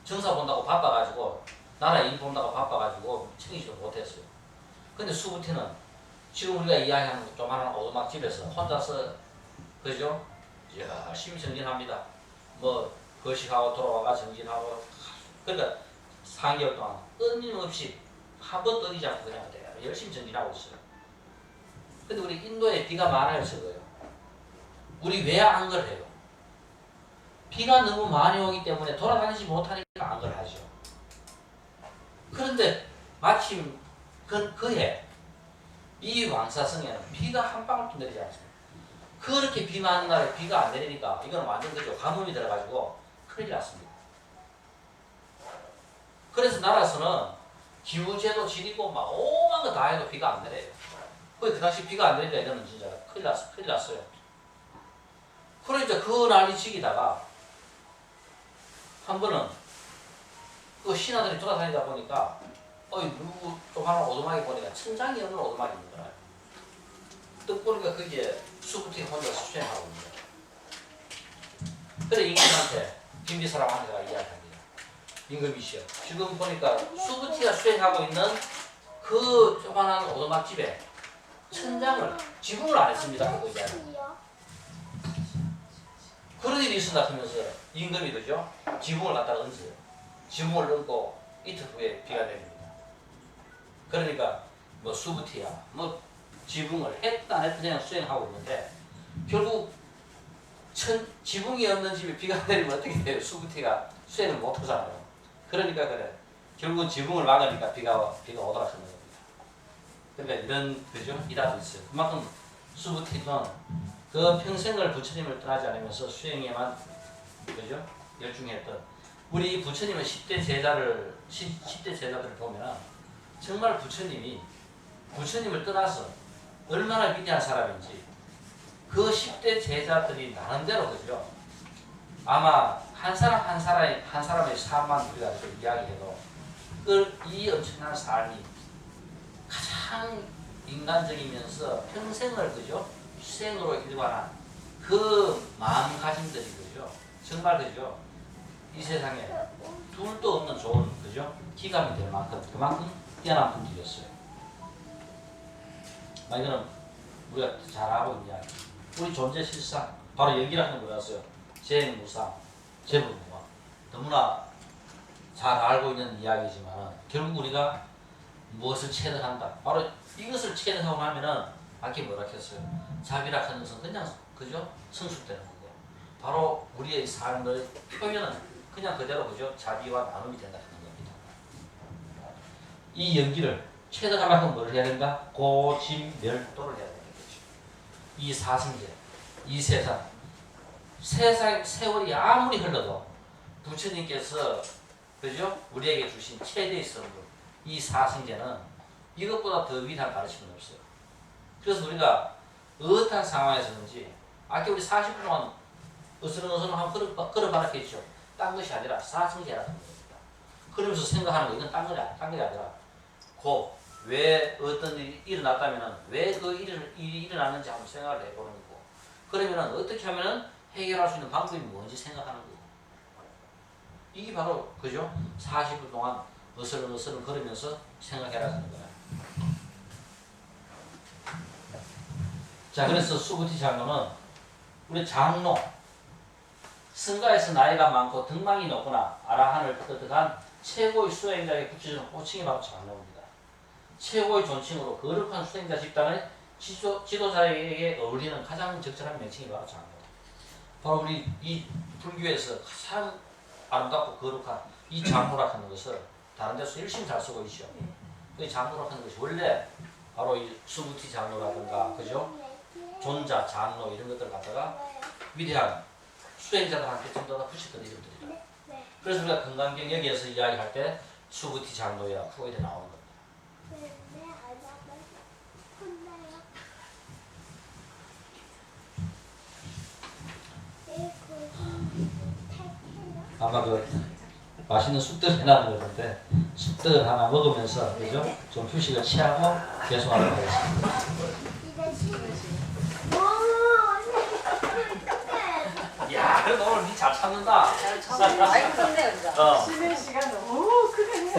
Speaker 1: 정사 본다고 바빠가지고 나라 일 본다고 바빠가지고 챙기지도 못했어요. 근데 수부티는 지금 우리가 이야기하는 조그마한 오두막집에서 혼자서 그죠? 열심히 정진합니다. 뭐 거식하고 돌아와가 정진하고 그러니까 4개월 동안 끊임없이 한 번도 어리지 않고 그냥 열심히 정진하고 있어요. 근데 우리 인도에 비가 많아요. 저거요. 우리 왜 안걸 해요? 비가 너무 많이 오기 때문에 돌아다니지 못하니까 안걸 하죠. 그런데 마침 그해 이 왕사성에는 비가 한 방울도 내리지 않습니다. 그렇게 비 많은 날에 비가 안 내리니까 이건 완전 그죠. 가뭄이 들어가지고 큰일 났습니다. 그래서 나라에서는 기후제도 지리고 막 오만 거 다 해도 비가 안 내려요. 그 당시 비가 안 내리니까 이거는 진짜 큰일 났어요. 그러니까 그 난리치기다가 한 번은 그 신하들이 돌아다니다 보니까 누구 조그마한 오두막이 보니까 천장이 없는 오두막이 있는 거야. 딱 보니까 그게 수부티가 혼자 수행하고 있는 거야. 그래 임금한테 김비사람한테가 이야기합니다. 임금이시여 지금 보니까 수부티가 수행하고 있는 그 조그마한 오두막집에 천장을 지붕을 안 했습니다. 그 이야기. 그런 일이 있었다 하면서 임금이 그죠? 지붕을 갖다가 얹어요. 지붕을 얹고 이틀 후에 비가 내립니다. 그러니까 뭐 수부티야 뭐 지붕을 했다 안 했다 그냥 수행하고 있는데 결국 지붕이 없는 집에 비가 내리면 어떻게 돼요? 수부티가 수행을 못 하잖아요. 그러니까 그래 결국은 지붕을 막으니까 비가 오더라 하는 겁니다. 그러니까 이런 그죠? 일화도 있어요. 그만큼 수부티는 그 평생을 부처님을 떠나지 않으면서 수행에만 그죠? 열중했던 우리 부처님의 10대 제자들을 보면 정말 부처님을 떠나서 얼마나 위대한 사람인지 그 10대 제자들이 나름대로 그죠? 아마 한 사람의 삶만 우리가 이야기해도 이 엄청난 삶이 가장 인간적이면서 평생을 그죠? 수행으로 일관한 그 마음가짐들이 그죠? 정말 그죠? 이 세상에 둘도 없는 좋은 그죠? 기감이 될 만큼 그만큼 뛰어난 분들이었어요. 이거는 우리가 잘 알고 있는 이야기. 우리 존재 실상 바로 여기라는 거였어요. 재무상, 재불무가 너무나 잘 알고 있는 이야기지만 결국 우리가 무엇을 체득한다. 바로 이것을 체득하고 나면은 아까 뭐라 했어요. 자비라 하는 것은 그냥 그죠? 성숙되는 건데 바로 우리의 삶의 표현은 그냥 그대로 그죠? 자비와 나눔이 된다 하는 겁니다. 이 연기를 체득하려면 뭐를 해야 된다? 고진멸도를 해야 되겠죠. 이 사성제, 이 세월이 아무리 흘러도 부처님께서 그죠? 우리에게 주신 최대의 선물, 이 사성제는 이것보다 더 위대한 가르침은 없어요. 그래서 우리가 어떠한 상황에서든지 아까 우리 40분 동안 어스름어스름 한번 걸어봐라 했죠. 딴 것이 아니라 사성제라는 겁니다. 그러면서 생각하는 거 이건 딴 게 아니라 왜 어떤 일이 일어났다면 왜 그 일이 일어났는지 한번 생각을 해보는 거고 그러면 어떻게 하면 해결할 수 있는 방법이 뭔지 생각하는 거고 이게 바로 그죠? 40분 동안 어스름어스름 걸으면서 생각해라는 거야. 자, 그래서 수부티 장로는 우리 장로 승가에서 나이가 많고 등망이 높거나 아라한을 터득한 최고의 수행자에게 붙여주는 호칭이 바로 장로입니다. 최고의 존칭으로 거룩한 수행자 집단의 지도자에게 어울리는 가장 적절한 명칭이 바로 장로. 바로 우리 이 불교에서 가장 아름답고 거룩한 이 장로라 하는 것을 다른 데서 열심히 잘 쓰고 있죠. 그 장로라 하는 것이 원래 바로 이 수부티 장로라든가 그죠? 존자, 장로 이런 것들 갖다가 위대한 수행자들한테 전부 다 붙였던 이름들이다. 그래서 우리가 건강경 여기에서 이야기할 때 수부티 장로야 그거 이렇게 나오는 겁니다. 아마 그 맛있는 쑥떡 해놨는 건데 쑥떡을 하나 먹으면서 그죠? 좀 휴식을 취하고 계속하도록 하겠습니다. 야, 그래도 오늘 니 잘 참는다.
Speaker 2: 많이 컸네 우리가.
Speaker 3: 쉬는 시간 너무 크네.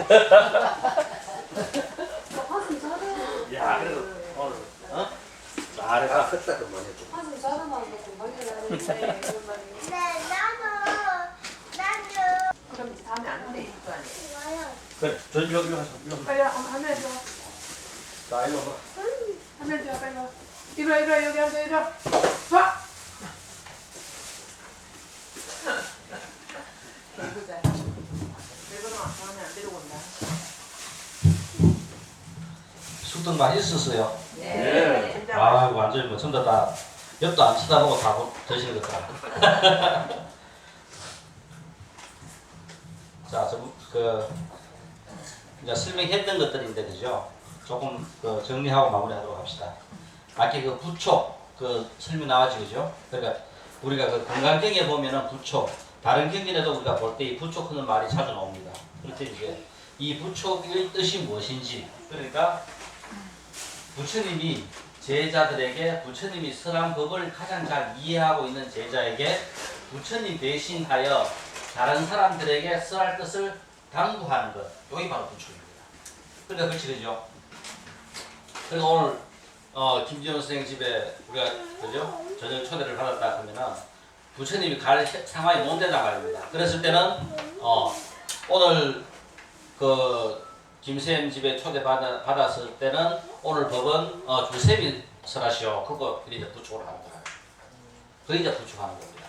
Speaker 2: 한숨 자네.
Speaker 1: 야, 그래도 오늘 잘했다.
Speaker 4: 컸다 그만해도.
Speaker 2: 한숨 자다만 금방 일어나는데 이런 말이.
Speaker 3: 그럼 이제 다음에 안 돼. 이거 아니야.
Speaker 1: 그래, 저 여기 가서
Speaker 3: 빨리 화면 줘.
Speaker 1: 자, 이리 와봐.
Speaker 3: 화면 줘. 빨리 와. 이리 와, 이리 와. 여기 앉아. 이리 와. 와. 이거자. 이거는 다음에 안 데리고 온다.
Speaker 1: 쑥떡 맛있었어요.
Speaker 2: 네.
Speaker 3: 진짜
Speaker 1: 아, 완전히 뭐 전부 다 옆도 안 쳐다보고 다 드시는 것 같다. 자, 이제 설명했던 것들인데, 그죠? 조금 정리하고 마무리하도록 합시다. 아까 그 부초, 설명 나왔지, 그죠? 그러니까 우리가 그 건강경에 보면은 부초, 다른 경전에도 우리가 볼 때 이 부초 하는 말이 자주 나옵니다. 그렇죠, 이제. 이 부초의 뜻이 무엇인지, 그러니까 부처님이 제자들에게 부처님이 설한 법을 가장 잘 이해하고 있는 제자에게 부처님 대신하여 다른 사람들에게 설할 것을 당부하는 것. 이게 바로 부처입니다. 그러니까 그렇지, 그죠? 그리고 오늘 김지영 선생님 집에 우리가 그죠? 저녁 초대를 받았다 그러면은 부처님이 갈 상황이 못 된다 말입니다. 그랬을 때는 오늘 김쌤 집에 초대 받았을 때는 오늘 법은 주쌤이 설하시오. 그거 이제 부축을 하는 거예요. 그게 이제 부축하는 겁니다.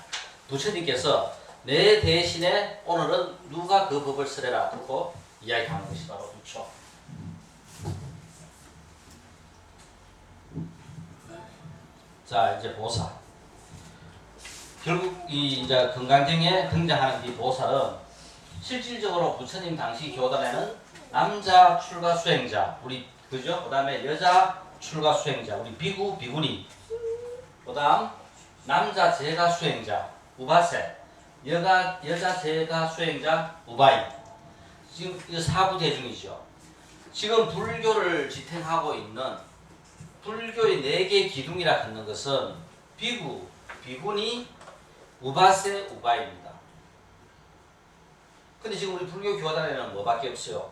Speaker 1: 부처님께서 내 대신에 오늘은 누가 그 법을 설해라. 그거 이야기하는 것이 바로 부축. 자, 이제 보살. 결국 이제 건강경에 등장하는 이 보살은 실질적으로 부처님 당시 교단에는 남자 출가 수행자, 우리 그죠? 그다음에 여자 출가 수행자, 우리 비구, 비구니. 그다음 남자 제가 수행자, 우바세. 여자 제가 수행자, 우바이. 지금 이거 사부 대중이죠. 지금 불교를 지탱하고 있는 불교의 4개 기둥이라 하는 것은 비구, 비구니, 우바세, 우바입니다. 근데 지금 우리 불교 교단에는 뭐밖에 없어요?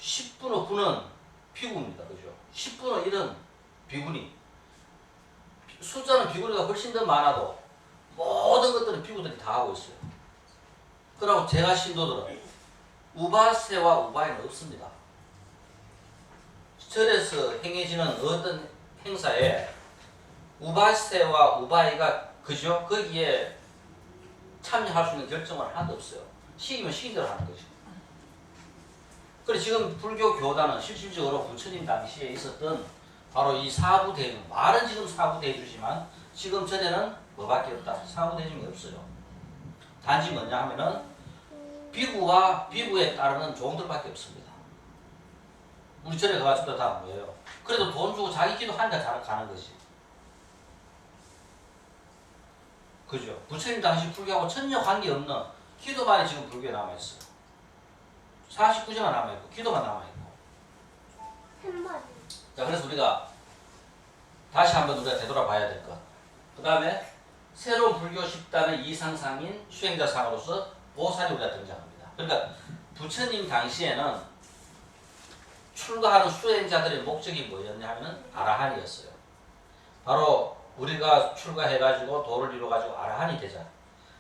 Speaker 1: 10분의 9는 비구입니다. 그죠? 10분의 1은 비구니. 숫자는 비구니가 훨씬 더 많아도 모든 것들은 비구들이 다 하고 있어요. 그러고 제가 신도들은 우바세와 우바이는 없습니다. 절에서 행해지는 어떤 행사에 우바세와 우바이가 그죠? 거기에 참여할 수 있는 결정은 하나도 없어요. 시키면 시키대로 하는 거죠. 그래 지금 불교 교단은 실질적으로 부처님 당시에 있었던 바로 이 사부대중, 말은 지금 사부대주지만 지금 전에는 뭐밖에 없다. 사부대중이 없어요. 단지 뭐냐 하면은 비구와 비구에 따르는 종들밖에 없습니다. 우리 절에 가가지고 다 뭐예요? 그래도 돈 주고 자기 기도 하니까 가는 거지. 그죠? 부처님 당시 불교하고 전혀 관계없는 기도만이 지금 불교에 남아있어요. 49제가 남아있고 기도만 남아있고. 자, 그래서 우리가 다시 한번 우리가 되돌아봐야 될 것. 그 다음에 새로운 불교 집단의 이상상인 수행자상으로서 보살이 우리가 등장합니다. 그러니까 부처님 당시에는 출가하는 수행자들의 목적이 뭐였냐 하면은 아라한이었어요. 바로 우리가 출가해가지고 도를 이루어가지고 아라한이 되자.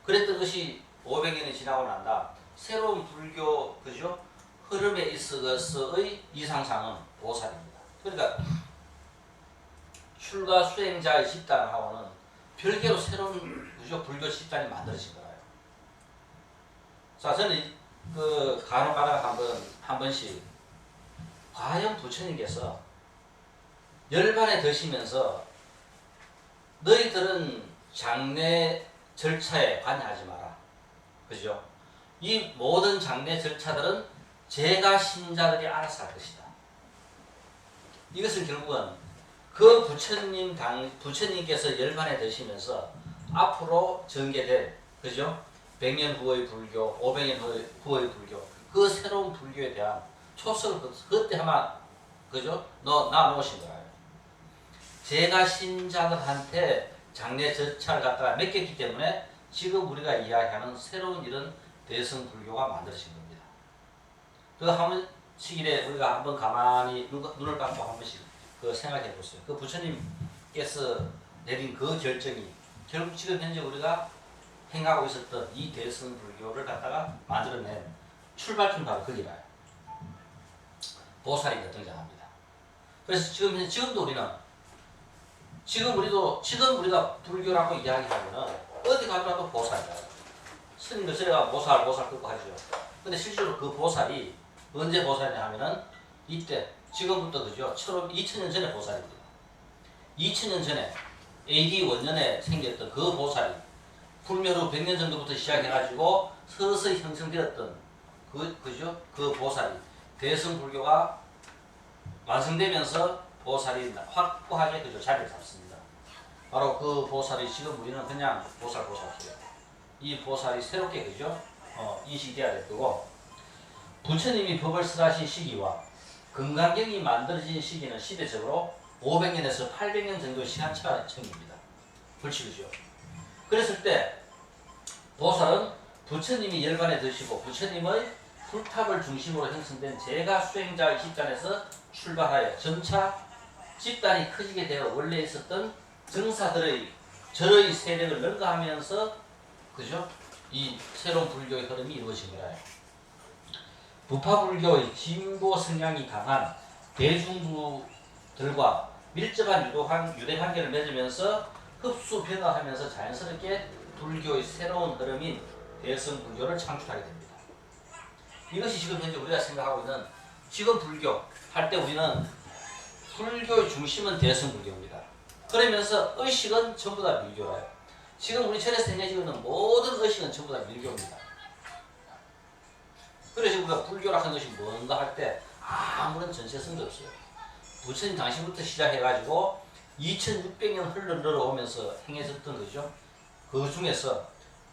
Speaker 1: 그랬던 것이 500년이 지나고 난다. 새로운 불교 그죠? 흐름에 있어서의 이상상은 보살입니다. 그러니까 출가 수행자의 집단하고는 별개로 새로운 그죠? 불교 집단이 만들어진 거예요. 자, 저는 그 간혹 가다가 한 번씩 과연 부처님께서 열반에 드시면서 너희들은 장례 절차에 관여하지 마라. 그죠? 이 모든 장례 절차들은 제가 신자들이 알아서 할 것이다. 이것은 결국은 그 부처님께서 열반에 드시면서 앞으로 전개될, 그죠? 100년 후의 불교, 500년 후의 불교, 그 새로운 불교에 대한 초석을 그때 아마, 그죠? 놔놓으신 거예요. 제가 신자들한테 장례 절차를 갖다가 맡겼기 때문에 지금 우리가 이야기하는 새로운 이런 대승 불교가 만들어진 겁니다. 그 한 번씩 이래 우리가 한번 가만히 눈을 감고 한 번씩 그 생각해 보세요. 그 부처님께서 내린 그 결정이 결국 지금 현재 우리가 행하고 있었던 이 대승 불교를 갖다가 만들어낸 출발점 바로 거기라요. 보살이 등장합니다. 그래서 지금도 우리는 지금 우리가 불교라고 이야기하면은 어디 가더라도 보살이에요. 스님들 저래가 보살 그거 하죠. 근데 실제로 그 보살이 언제 보살이냐 하면은 이때 지금부터 그죠? 2000년 전에 보살입니다. 2000년 전에 AD 원년에 생겼던 그 보살이 불멸 후 100년 정도부터 시작해가지고 서서히 형성되었던 그죠? 그 보살이 대승 불교가 완성되면서 보살이 확고하게 그죠? 자리를 잡습니다. 바로 그 보살이 지금 우리는 그냥 보살이에요. 이 보살이 새롭게 그죠? 인식돼야 될 거고, 부처님이 법을 설하신 시기와 금강경이 만들어진 시기는 시대적으로 500년에서 800년 정도의 시간차가 정립니다. 불치그죠. 그랬을 때 보살은 부처님이 열반에 드시고 부처님의 불탑을 중심으로 형성된 제가 수행자의 집단에서 출발하여 점차 집단이 커지게 되어 원래 있었던 정사들의 절의 세력을 능가하면서 그죠? 이 새로운 불교의 흐름이 이루어진 거라요. 부파불교의 진보 성향이 강한 대중부들과 밀접한 유대 관계를 맺으면서 흡수 변화하면서 자연스럽게 불교의 새로운 흐름인 대승 불교를 창출하게 됩니다. 이것이 지금 현재 우리가 생각하고 있는 지금 불교 할 때 우리는 불교의 중심은 대승 불교입니다. 그러면서 의식은 전부 다 밀교라요. 지금 우리 절에서 행해지고 있는 모든 의식은 전부 다 밀교입니다. 그래서 우리가 불교라 하는 것이 뭔가 할 때 아무런 전체성도 없어요. 부처님 당시부터 시작해가지고 2600년 흘러 늘어오면서 행해졌던 거죠. 그 중에서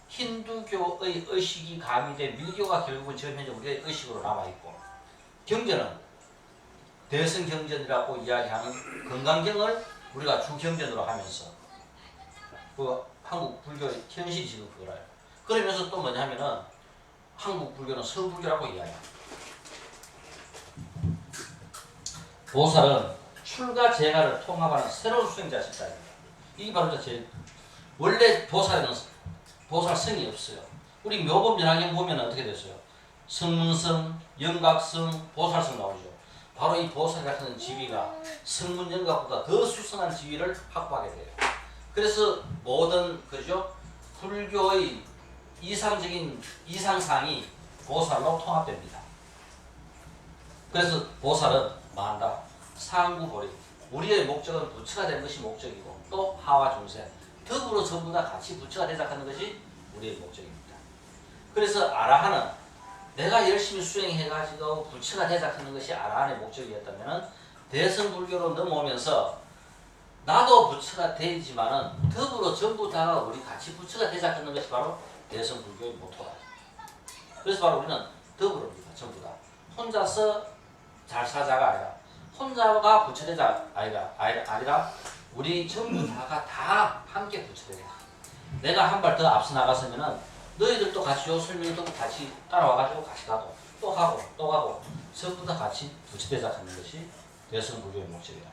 Speaker 1: 힌두교의 의식이 가미된 밀교가 결국은 지금 현재 우리의 의식으로 남아있고, 경전은 대승경전이라고 이야기하는 건강경을 우리가 주경전으로 하면서 그 한국 불교의 현실이 지금 그거라요. 그러면서 또 뭐냐면은 한국 불교는 서불교라고 이야기합니다. 보살은 출가 제가를 통합하는 새로운 수행자 집단입니다. 이게 바로 제일 원래 보살에는 보살성이 없어요. 우리 묘법 연화경 보면 어떻게 됐어요? 성문성, 영각성, 보살성 나오죠. 바로 이 보살 같은 지위가 성문 영각보다 더 수성한 지위를 확보하게 돼요. 그래서 모든 그죠? 불교의 이상적인 이상상이 보살로 통합됩니다. 그래서 보살은 만다, 상구보리, 우리의 목적은 부처가 되는 것이 목적이고 또 하와 중생 더불어 전부 다 같이 부처가 되자하는 것이 우리의 목적입니다. 그래서 아라한은 내가 열심히 수행해가지고 부처가 되자하는 것이 아라한의 목적이었다면 대승불교로 넘어오면서 나도 부처가 되지만은 더불어 전부 다 우리 같이 부처가 되자하는 것이 바로 대승불교의 모토다. 그래서 바로 우리는 더불어입니다. 전부 다 혼자서 잘 사자가 아니라 혼자가 부처되자 아니라 우리 전부 다가 다 함께 부처되자. 내가 한 발 더 앞서 나갔으면은 너희들도 같이 요 설명도 같이 따라와가지고 같이 가고 또 가고 또 가고 전부 다 같이 부처되자 하는 것이 대승불교의 목적이다.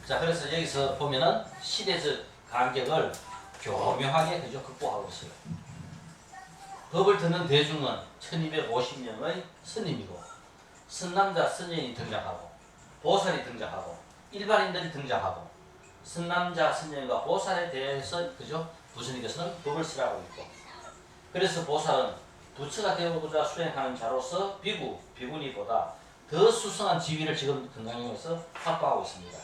Speaker 1: 자, 그래서 여기서 보면은 시대적 간격을 교묘하게 그저 극복하고 있어요. 법을 듣는 대중은 1250명의 스님이고 선남자 선녀인이 등장하고 보살이 등장하고 일반인들이 등장하고 선남자 선녀인과 보살에 대해서 그죠? 부처님께서는 법을 쓰라고 있고 그래서 보살은 부처가 되고자 수행하는 자로서 비구니보다 더 수성한 지위를 지금 금강경에서 확보하고 있습니다.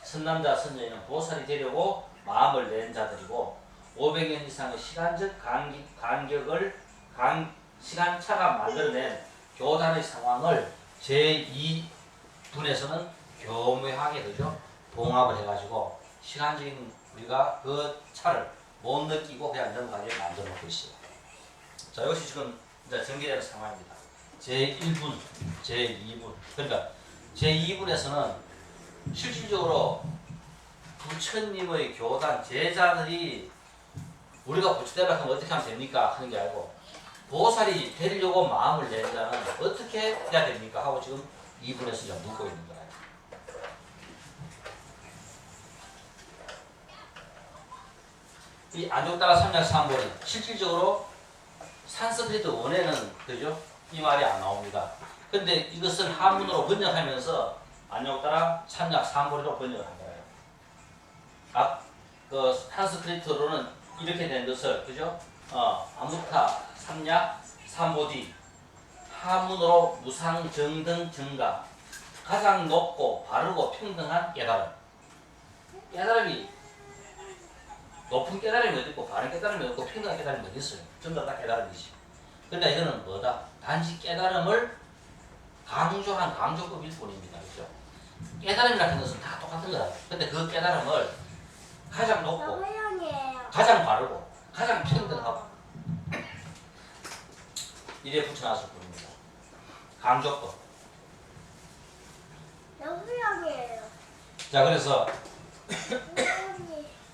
Speaker 1: 선남자 선녀인은 보살이 되려고 마음을 낸 자들이고 500년 이상의 시간적 시간차가 만들어낸 교단의 상황을 제2분에서는 교묘하게 그죠? 봉합을 해가지고 시간적인 우리가 그 차를 못 느끼고 그냥 넘어가게 만들어 놓고 있어요. 자, 이것이 지금 이제 전개되는 상황입니다. 제1분, 제2분. 그러니까 제2분에서는 실질적으로 부처님의 교단 제자들이 우리가 부처대로 하면 어떻게 하면 됩니까? 하는 게 아니고 보살이 되려고 마음을 낸 자는 어떻게 해야 됩니까? 하고 지금 2분에서 이제 묻고 있는 거예요. 이 안족다가 삼약삼보리 실질적으로 산스크리트 원에는 그죠? 이 말이 안 나옵니다. 근데 이것을 한문으로 번역하면서 안족다라 삼약삼보리로 번역을 한 거예요. 그 산스크리트로는 이렇게 된 것을 그죠? 아무타 삼약 삼보디 한문으로 무상정등 정가 가장 높고 바르고 평등한 깨달음. 깨달음이 높은 깨달음이 어디 있고 바른 깨달음이 없고 평등한 깨달음이 어디 있어요? 전부 다 깨달음이지. 그러니까 이거는 뭐다? 단지 깨달음을 강조한 강조급일 뿐입니다. 그죠? 깨달음이라는 것은 다 똑같은 거다. 근데 그 깨달음을 가장 높고 가장 바르고 가장 평등하고 이래 붙여놨을 뿐입니다. 강조법. 자, 그래서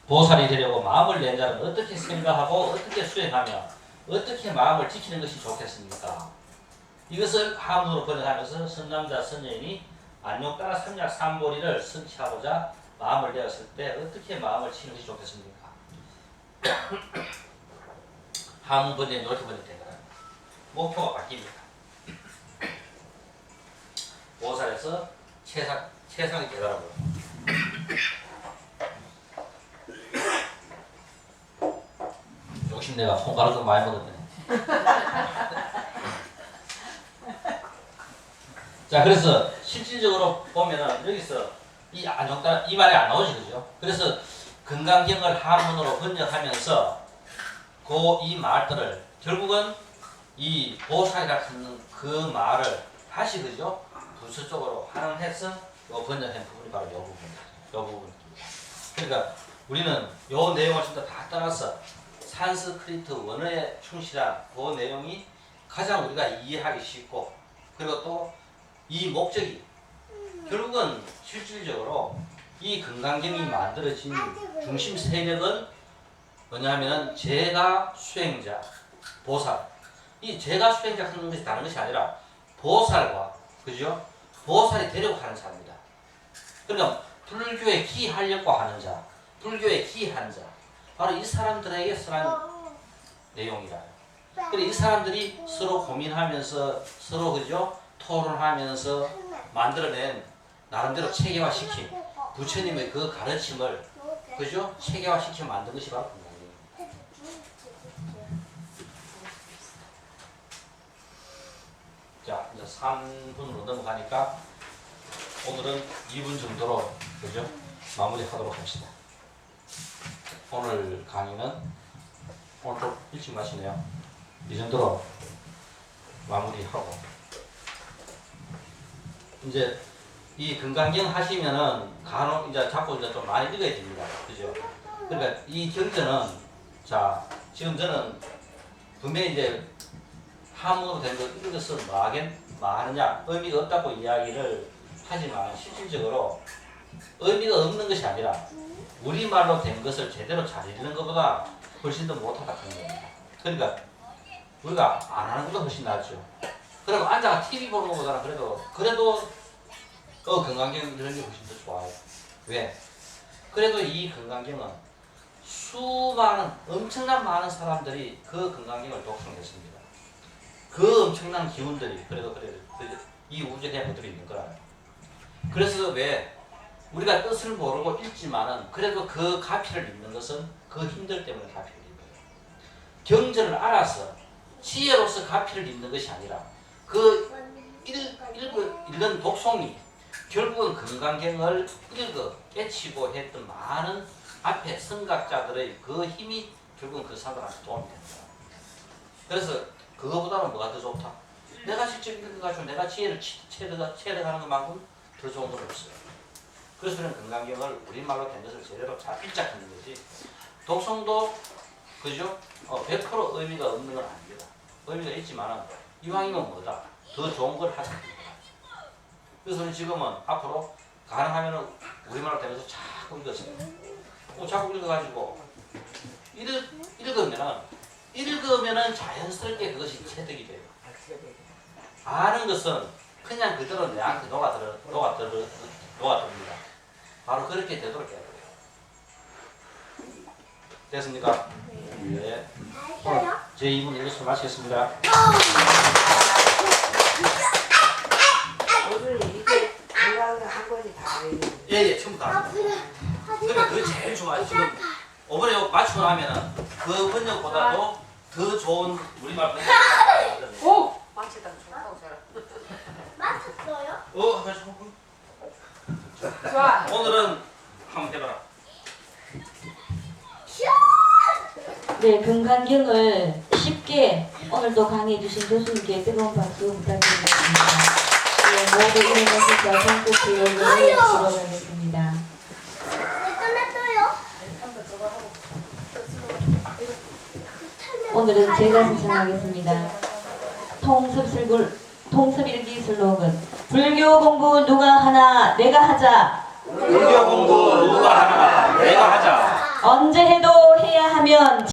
Speaker 1: 보살이 되려고 마음을 낸 자는 어떻게 생각하고 어떻게 수행하며 어떻게 마음을 지키는 것이 좋겠습니까? 이것을 한문으로 번역하면서 선남자 선녀인이 안욕따라 삼약삼보리를 성취하고자 마음을 내었을 때 어떻게 마음을 치는 것이 좋겠습니까? 한문 번역이 이렇게 번역된 거예요. 목표가 바뀝니다. 보살에서 최상의 깨달음으로 욕심내가 손가락 좀 많이 먹었네. 자, 그래서 실질적으로 보면은 여기서 이 안정따라 이 말이 안 나오지, 그죠? 그래서 금강경을 한문으로 번역하면서 이 말들을 결국은 이 보살이라 하는 그 말을 다시 그죠? 부처 쪽으로 환원해서 번역한 부분이 바로 이 부분입니다. 이 부분입니다. 그러니까 우리는 이 내용을 진짜 다 따라서 산스크리트 원어에 충실한 그 내용이 가장 우리가 이해하기 쉽고 그리고 또 이 목적이 결국은 실질적으로 이 금강경이 만들어진 중심 세력은 뭐냐면 제가 수행자, 보살. 이 제가 수행자 하는 것이 다른 것이 아니라 보살과 그죠? 보살이 되려고 하는 사람입니다. 그러니까 불교에 기하려고 하는 자, 불교에 기한 자, 바로 이 사람들에게 쓰라는 내용이라요. 그래 이 사람들이 서로 고민하면서 서로 그죠? 토론하면서 만들어낸 나름대로 체계화시킨 부처님의 그 가르침을 그죠? 체계화시켜 만든 것이 바로 금강경입니다. 자, 이제 3분으로 넘어가니까 오늘은 2분 정도로 그죠? 마무리하도록 합시다. 오늘 강의는 오늘 좀 일찍 마시네요. 이 정도로 마무리하고 이제 이 금강경 하시면은 간혹 이제 자꾸 이제 좀 많이 읽어야 됩니다. 그죠? 그러니까 이 경전은 자 지금 저는 분명히 이제 한문으로 된 거 읽어서 뭐 하느냐 의미가 없다고 이야기를 하지만 실질적으로 의미가 없는 것이 아니라 우리말로 된 것을 제대로 잘 읽는 것보다 훨씬 더 못하다 그런 겁니다. 그러니까 우리가 안 하는 것도 훨씬 낫죠. 그리고 앉아가 TV 보는 것보다는 그래도 금강경 이런 게 훨씬 더 좋아요. 왜? 그래도 이 금강경은 수많은 엄청난 많은 사람들이 그 금강경을 독송했습니다. 그 엄청난 기운들이 그래도 이 우주에 대한 것들이 있는 거라. 그래서 왜 우리가 뜻을 모르고 읽지만은 그래도 그 가피를 읽는 것은 그 힘들 때문에 가피를 읽어요. 경전을 알아서 지혜로서 가피를 읽는 것이 아니라 그 읽은 독송이 결국은 금강경을 읽어 깨치고 했던 많은 앞에 성각자들의 그 힘이 결국은 그 사람들한테 도움이 된다. 그래서 그거보다는 뭐가 더 좋다? 내가 직접 읽어가지고 내가 지혜를 체득하는 것만큼 더 좋은 건 없어요. 그래서 저는 금강경을 우리말로 된 것을 제대로 잘 필작하는 거지. 독성도 그죠? 100% 의미가 없는 건 아닙니다. 의미가 있지만 이왕이면 뭐다? 더 좋은 걸 하자. 그래서 저는 지금은 앞으로 가능하면 우리말로 된 것을 자꾸 읽어서요. 자꾸 읽어가지고 읽으면은 자연스럽게 그것이 체득이 돼요. 아는 것은 그냥 그대로 내한테 녹아듭니다. 바로 그렇게 되도록 해야 돼요. 됐습니까? 네. 오늘 제 2분 읽어서 마치겠습니다.
Speaker 4: 오늘 이게 건강을 한 권이 다
Speaker 1: 예, 전부 다. 근데 그게 제일 좋아요. 지금 이번에 맞추고 나면은 그 번역보다도 더 좋은 우리말 번역.
Speaker 3: 오!
Speaker 2: 마치다 좋다고 잘.
Speaker 1: 맞췄어요?
Speaker 3: 좋아.
Speaker 1: 오늘은 한번 해봐라.
Speaker 5: 네, 금강경을 쉽게 오늘도 강의해 주신 교수님께 뜨거운 박수 부탁드리겠습니다. 네, 모두 일어나셔서 전국 교육을 들어가겠습니다. 오늘은 제가 신청하겠습니다. 통섭일기 슬로건 불교 공부 누가 하나 내가 하자.
Speaker 1: 불교 공부 누가 하나 내가 하자.
Speaker 5: 언제 해도 해야 하면